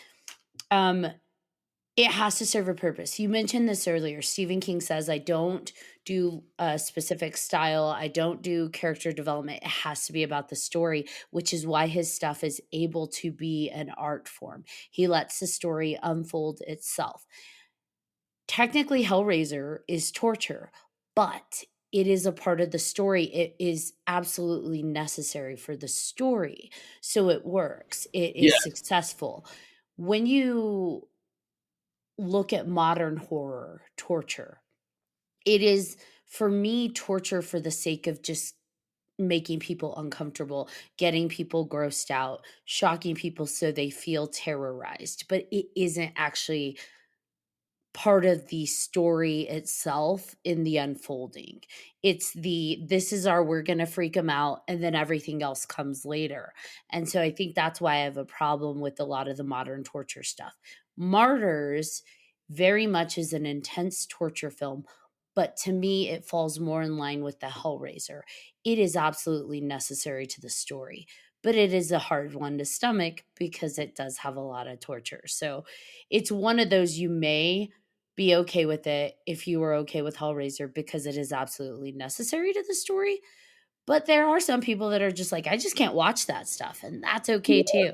It has to serve a purpose. You mentioned this earlier. Stephen King says, I don't do a specific style. I don't do character development. It has to be about the story, which is why his stuff is able to be an art form. He lets the story unfold itself. Technically, Hellraiser is torture, but it is a part of the story. It is absolutely necessary for the story. So it works. It is Yes. successful. When you look at modern horror torture, it is for me torture for the sake of just making people uncomfortable, getting people grossed out, shocking people so they feel terrorized, but it isn't actually part of the story itself in the unfolding. It's this is our we're going to freak them out and then everything else comes later. And so I think that's why I have a problem with a lot of the modern torture stuff. Martyrs very much is an intense torture film, but to me it falls more in line with the Hellraiser. It is absolutely necessary to the story, but it is a hard one to stomach because it does have a lot of torture. So it's one of those you may be okay with it if you were okay with Hellraiser because it is absolutely necessary to the story. But there are some people that are just like, I just can't watch that stuff, and that's okay too.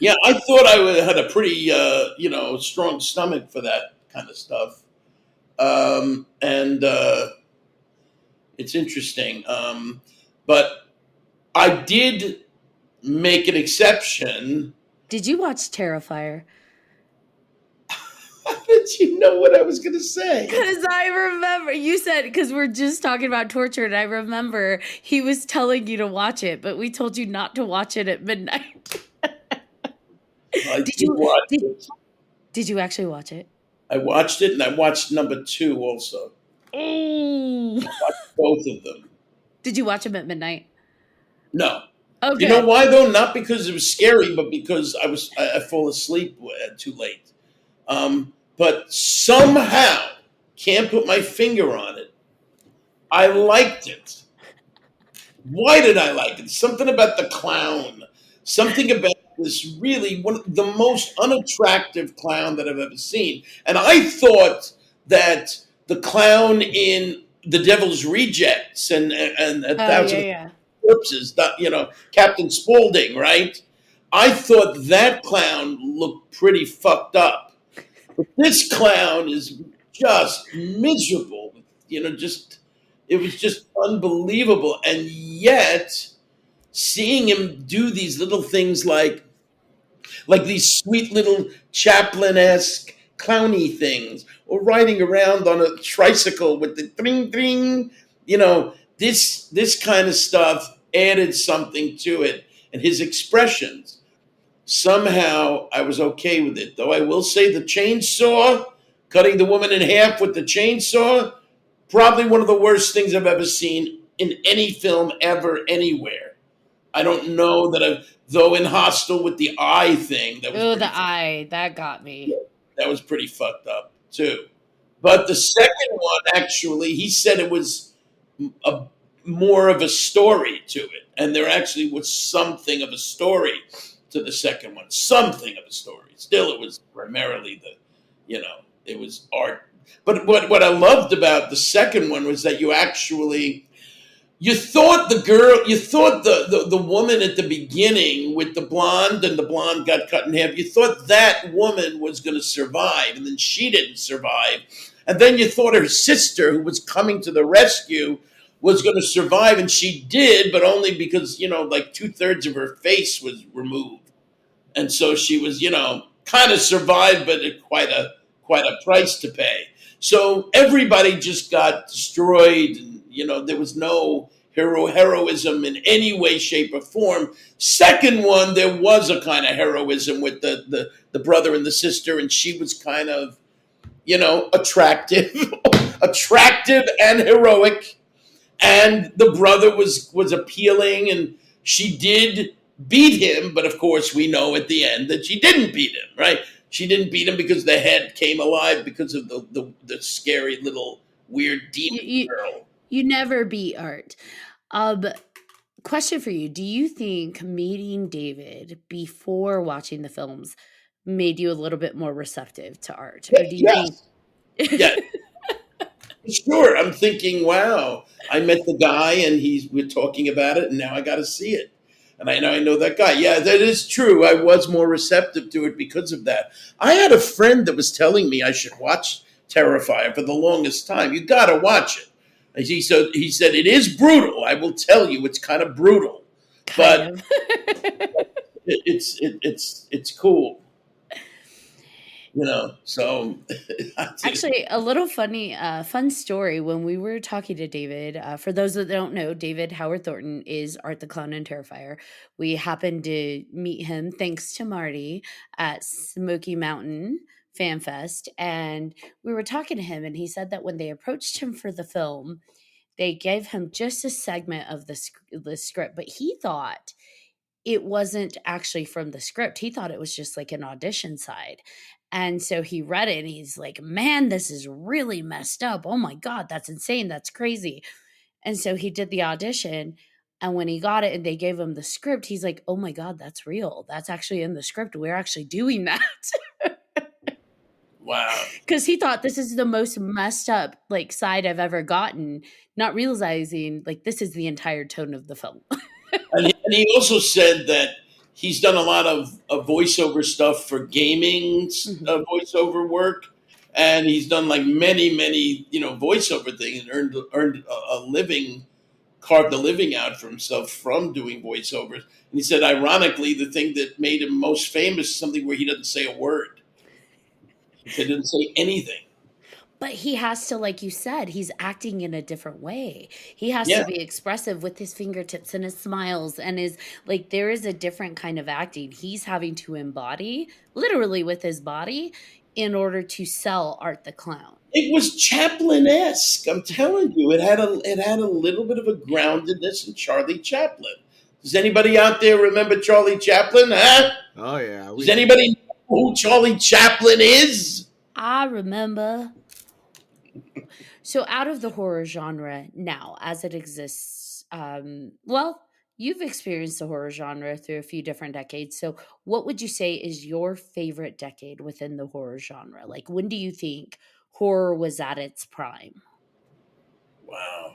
Yeah, I thought I had a pretty, strong stomach for that kind of stuff. And it's interesting. But I did make an exception. Did you watch Terrifier? How did you know what I was going to say? Because I remember you said, because we're just talking about torture, and I remember he was telling you to watch it, but we told you not to watch it at midnight. Did you actually watch it? I watched it, and I watched number 2 also. Oh. Both of them. Did you watch them at midnight? No. Okay. You know why though? Not because it was scary, but because I fall asleep too late. But somehow, can't put my finger on it, I liked it. Why did I like it? Something about the clown. Something about this really the most unattractive clown that I've ever seen. And I thought that the clown in The Devil's Rejects and A Thousand Corpses, Captain Spaulding, right? I thought that clown looked pretty fucked up. But this clown is just miserable. It was just unbelievable. And yet, seeing him do these little things like these sweet little Chaplin-esque clowny things, or riding around on a tricycle with the dring dring, this kind of stuff added something to it, and his expressions. Somehow I was okay with it, though I will say the chainsaw, cutting the woman in half with the chainsaw, probably one of the worst things I've ever seen in any film ever, anywhere. I don't know that though in Hostel with the eye thing. That got me. That was pretty fucked up, too. But the second one, actually, he said it was more of a story to it. And there actually was something of a story to the second one. Something of a story. Still, it was primarily it was art. But what I loved about the second one was that you thought the woman at the beginning with the blonde, and the blonde got cut in half, you thought that woman was going to survive, and then she didn't survive. And then you thought her sister, who was coming to the rescue, was going to survive, and she did, but only because, 2/3 of her face was removed. And so she was, kind of survived, but at quite a price to pay. So everybody just got destroyed, and, there was no heroism in any way, shape, or form. Second one, there was a kind of heroism with the brother and the sister, and she was kind of, attractive, attractive and heroic, and the brother was appealing, and she did beat him, but of course we know at the end that she didn't beat him, right? She didn't beat him because the head came alive because of the scary little weird You, demon you, girl. you never beat art. Um, Question for you. Do you think meeting David before watching the films made you a little bit more receptive to art? Or do you think Yes, yes, sure. I'm thinking, wow, I met the guy and we're talking about it, and now I got to see it. And I know that guy. Yeah, that is true. I was more receptive to it because of that. I had a friend that was telling me I should watch Terrifier for the longest time. You got to watch it. And he said it is brutal. I will tell you, it's kind of brutal, kind but of? it's cool. So Actually, a little fun story. When we were talking to David, for those that don't know, David Howard Thornton is Art the Clown and Terrifier. We happened to meet him thanks to Marty at Smoky Mountain Fan Fest, and we were talking to him, and he said that when they approached him for the film, they gave him just a segment of the script, but he thought it wasn't actually from the script. He thought it was just like an audition side. And so he read it and he's like, man, this is really messed up. Oh my God, that's insane. That's crazy. And so he did the audition. And when he got it and they gave him the script, he's like, oh my God, that's real. That's actually in the script. We're actually doing that. wow. Because he thought this is the most messed up like side I've ever gotten, not realizing like this is the entire tone of the film. And he also said that he's done a lot of voiceover stuff for gaming, Mhm. voiceover work, and he's done like many voiceover things and earned a living, carved a living out for himself from doing voiceovers. And he said, ironically, the thing that made him most famous is something where he doesn't say a word. He said, he didn't say anything. But he has to, like you said, he's acting in a different way. He has to Yeah, be expressive with his fingertips and his smiles and his like there is a different kind of acting he's having to embody literally with his body in order to sell Art the Clown. it was Chaplin-esque. I'm telling you, it had a little bit of a groundedness in Charlie Chaplin. Does anybody out there remember Charlie Chaplin? Huh? Oh yeah, Does anybody know who Charlie Chaplin is? I remember. So out of the horror genre now as it exists, well, you've experienced the horror genre through a few different decades. So what would you say is your favorite decade within the horror genre? Like when do you think horror was at its prime? Wow,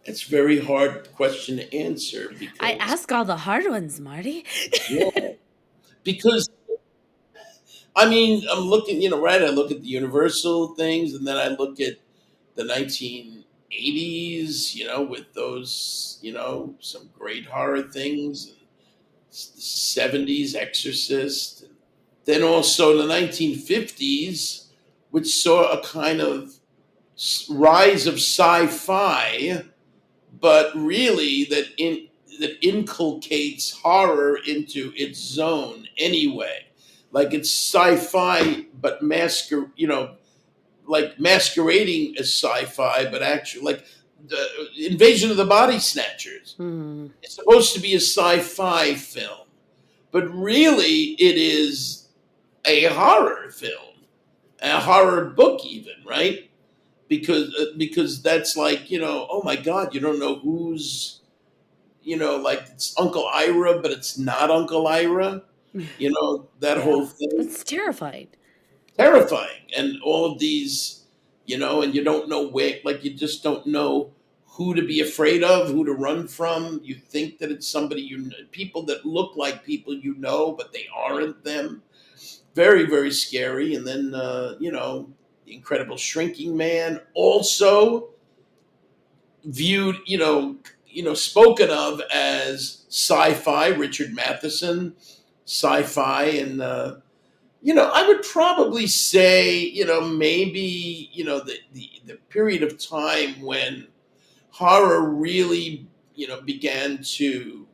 it's a very hard question to answer I because ask all the hard ones, Marty. yeah, because I mean I'm looking, right? I look at the Universal things, and then I look at the 1980s, with those, some great horror things, and the 70s, Exorcist, and then also the 1950s, which saw a kind of rise of sci-fi, but really that inculcates horror into its zone anyway. Like it's sci-fi, but like masquerading as sci-fi, but actually like the Invasion of the Body Snatchers. Hmm. It's supposed to be a sci-fi film, but really it is a horror film, a horror book, even, right? Because that's like, oh my God, you don't know who's, like it's Uncle Ira, but it's not Uncle Ira. That whole Yeah. thing. That's terrifying. Terrifying, and all of these, and you don't know where, like you just don't know who to be afraid of, who to run from. You think that it's somebody, people that look like people, but they aren't them. Very, very scary. And then the Incredible Shrinking Man, also viewed, spoken of as sci-fi. Richard Matheson, sci-fi. And I would probably say, maybe, the period of time when horror really, began to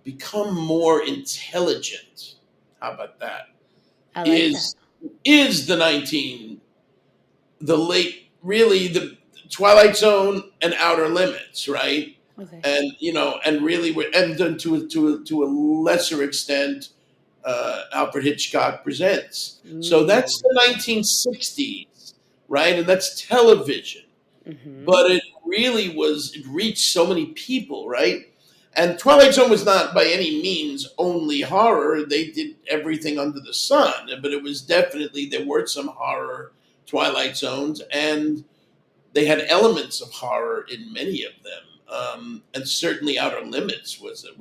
become more intelligent. How about that? I like that. Is the late, really, the Twilight Zone and Outer Limits, right? Okay. And and really, and then to a lesser extent, Alfred Hitchcock Presents. So that's Mm. the 1960s, right? And that's television. Mm-hmm. But it reached so many people, right? And Twilight Zone was not by any means only horror. They did everything under the sun, but it was definitely, there were some horror Twilight Zones, and they had elements of horror in many of them. And certainly Outer Limits was a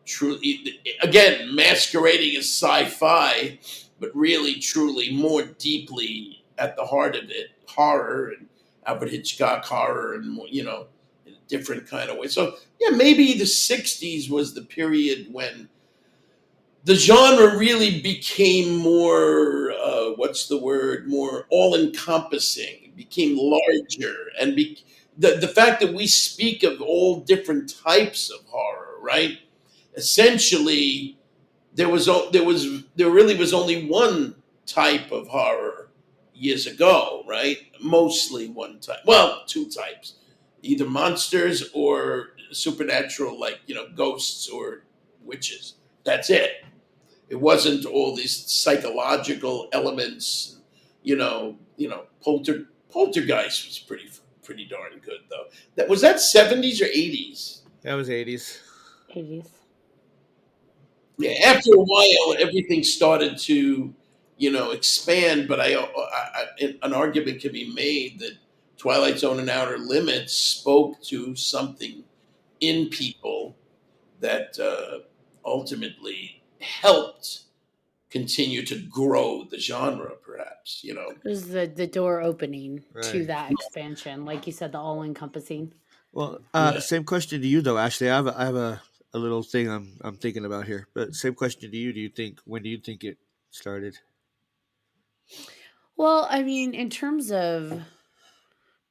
truly, again, masquerading as sci-fi, but really truly more deeply at the heart of it, horror and Alfred Hitchcock horror, and in a different kind of way. So yeah, maybe the 60s was the period when the genre really became more, what's the word, more all-encompassing, became larger, and the fact that we speak of all different types of horror, right? Essentially, there really was only one type of horror years ago, right? Mostly one type. Well, two types, either monsters or supernatural, like ghosts or witches. That's it. It wasn't all these psychological elements. Poltergeist was pretty darn good though. That 70s or 80s? That was 80s. 80s. Yeah, after a while, everything started to, expand. But an argument can be made that Twilight Zone and Outer Limits spoke to something in people that ultimately helped continue to grow the genre. Perhaps, It was the door opening to Right. that expansion, like you said, the all encompassing. Well, Yeah. same question to you though, Ashley. I have a little thing I'm thinking about here. But same question to you. When do you think it started? Well, I mean, in terms of,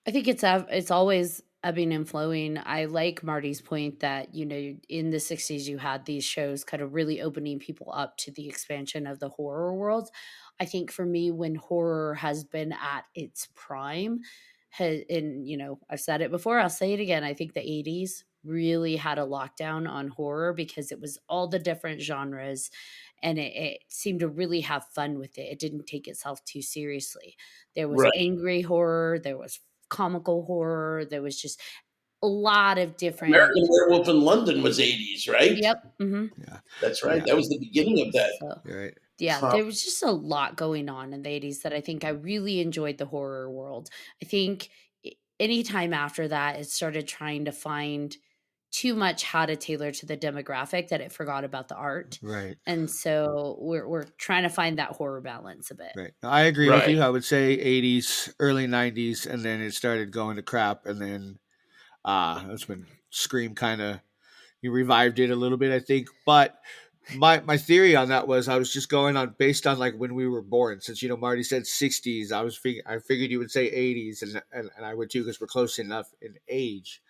I think it's always ebbing and flowing. I like Marty's point that in the '60s you had these shows kind of really opening people up to the expansion of the horror world. I think for me, when horror has been at its prime, and I've said it before, I'll say it again. I think the '80s really had a lockdown on horror because it was all the different genres, and it seemed to really have fun with it. It didn't take itself too seriously. There was Right. angry horror, there was comical horror. There was just a lot of different. American Werewolf in London was 80s, right? Yep. Hmm. Yeah. That's right. Yeah. That was the beginning of that. So You're right. yeah, Com- there was just a lot going on in the '80s that I think I really enjoyed the horror world. I think anytime after that, it started trying to find too much how to tailor to the demographic that it forgot about the art. Right. And so we're trying to find that horror balance a bit. Right. I agree with right. you. I would say 80s, early 90s, and then it started going to crap, and then that's when Scream kind of you revived it a little bit, I think. But my theory on that was I was just going on based on like when we were born. Since Marty said 60s, I figured you would say 80s, and I would too because we're close enough in age.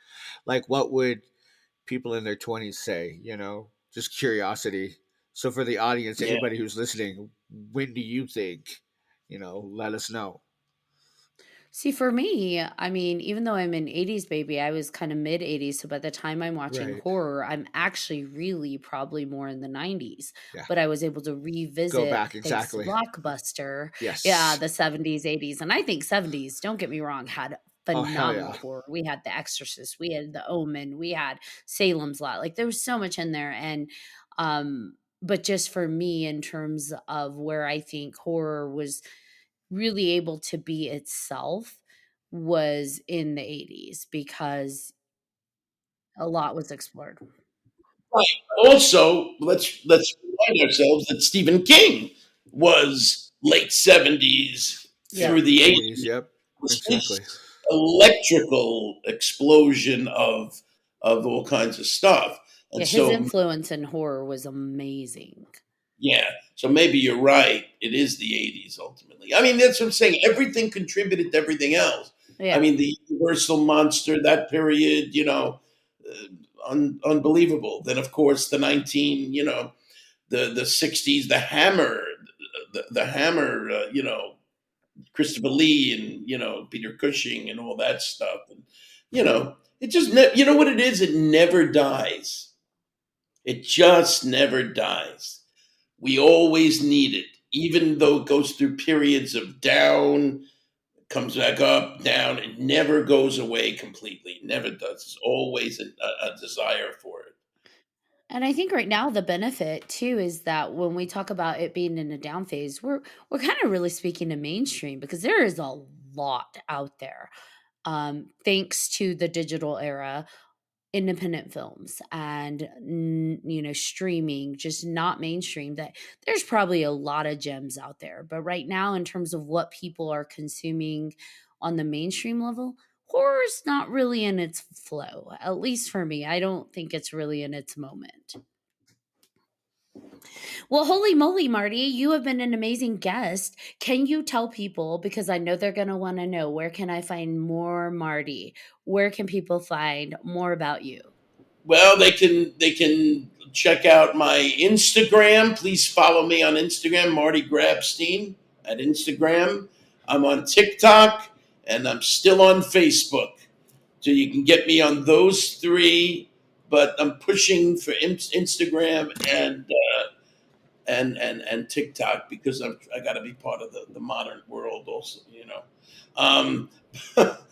Like what would people in their 20s say? Just curiosity. So for the audience, Yeah. anybody who's listening, when do you think? Let us know. See, for me, I mean, even though I'm an '80s baby, I was kind of mid '80s. So by the time I'm watching Right. horror, I'm actually really probably more in the '90s. Yeah. But I was able to Go revisit, back thanks to exactly. Blockbuster, Yes. yeah, the '70s, '80s. And I think '70s, don't get me wrong, had Oh hell phenomenal yeah. horror. We had The Exorcist, we had The Omen, we had Salem's Lot. Like there was so much in there. And, but just for me, in terms of where I think horror was really able to be itself was in the '80s because a lot was explored. Right. Also, let's remind ourselves that Stephen King was late 70s Yeah. through the 80s. 80s. Yep. Was Exactly. his electrical explosion of all kinds of stuff. Yeah, And his so influence in horror was amazing. Yeah. So maybe you're right. It is the 80s ultimately. I mean, that's what I'm saying. Everything contributed to everything else. I Yeah. mean, the Universal monster, that period, unbelievable. Then, of course, the 60s, the Hammer, the Hammer, Christopher Lee and, Peter Cushing and all that stuff. And, it just, you know what it is? It never dies. It just never dies. We always need it, even though it goes through periods of down, comes back up, down. It never goes away completely. It never does. There's always a desire for it. And I think right now the benefit too is that when we talk about it being in a down phase, we're kind of really speaking to mainstream because there is a lot out there. Thanks to the digital era, independent films and streaming, just not mainstream, that there's probably a lot of gems out there. But right now, in terms of what people are consuming on the mainstream level, horror's not really in its flow. At least for me, I don't think it's really in its moment. Well, holy moly, Marty, you have been an amazing guest. Can you tell people, because I know they're going to want to know, where can I find more Marty? Where can people find more about you? Well, they can check out my Instagram. Please follow me on Instagram, Marty Grabstein at Instagram. I'm on TikTok and I'm still on Facebook. So you can get me on those three, but I'm pushing for Instagram and TikTok because I got to be part of the modern world also. Um, but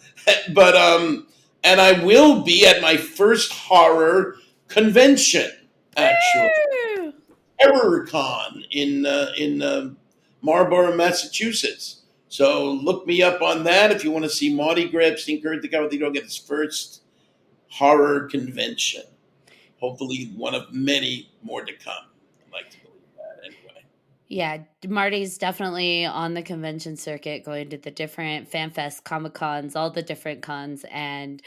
and I will be at my first horror convention actually, Woo! HorrorCon in Marlborough, Massachusetts. So look me up on that if you want to see Marty Grabstein, Kurt the Guy with the Dog, at his first horror convention. Hopefully, one of many more to come. I'd like to believe that anyway. Yeah, Marty's definitely on the convention circuit, going to the different fan fest, comic cons, all the different cons, and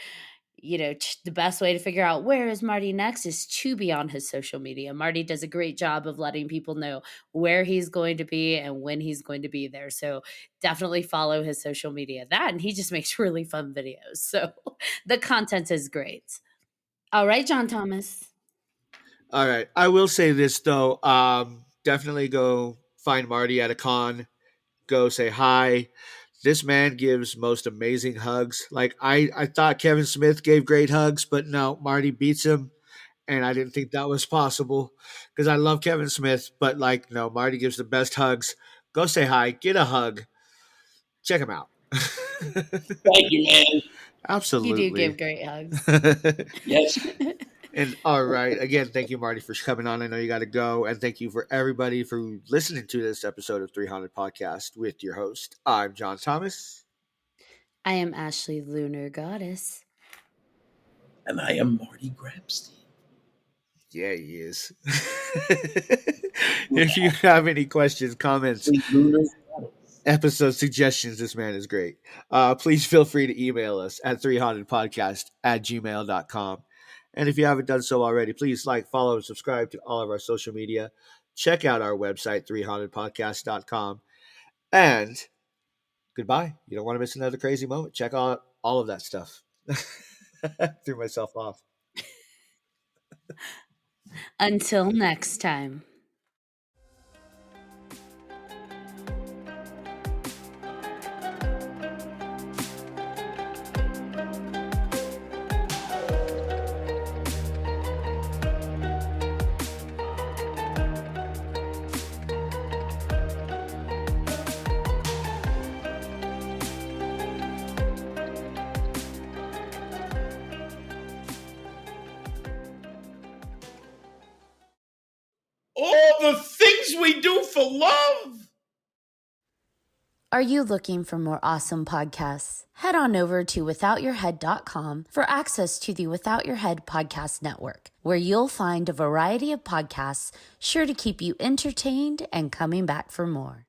the best way to figure out where is Marty next is to be on his social media. Marty does a great job of letting people know where he's going to be and when he's going to be there. So definitely follow his social media. That, and he just makes really fun videos. So the content is great. All right, John Thomas. All right. I will say this though. Definitely go find Marty at a con. Go say hi. This man gives most amazing hugs. Like I thought Kevin Smith gave great hugs, but no, Marty beats him, and I didn't think that was possible because I love Kevin Smith, but like no, Marty gives the best hugs. Go say hi, get a hug, check him out. Thank you, man. You do give Absolutely. great hugs. Yes. And all right, again, thank you, Marty, for coming on. I know you got to go, and thank you for everybody for listening to this episode of 300 Podcast with your host. I'm John Thomas. I am Ashley Lunar Goddess. And I am Marty Grabstein. Yeah, he is. If you have any questions, comments, episode suggestions, this man is great. Please feel free to email us at 300podcast@gmail.com. And if you haven't done so already, please like, follow, and subscribe to all of our social media. Check out our website, 300podcast.com. And goodbye. You don't want to miss another crazy moment. Check out all of that stuff. Threw myself off. Until next time. All the things we do for love. Are you looking for more awesome podcasts? Head on over to withoutyourhead.com for access to the Without Your Head podcast network, where you'll find a variety of podcasts sure to keep you entertained and coming back for more.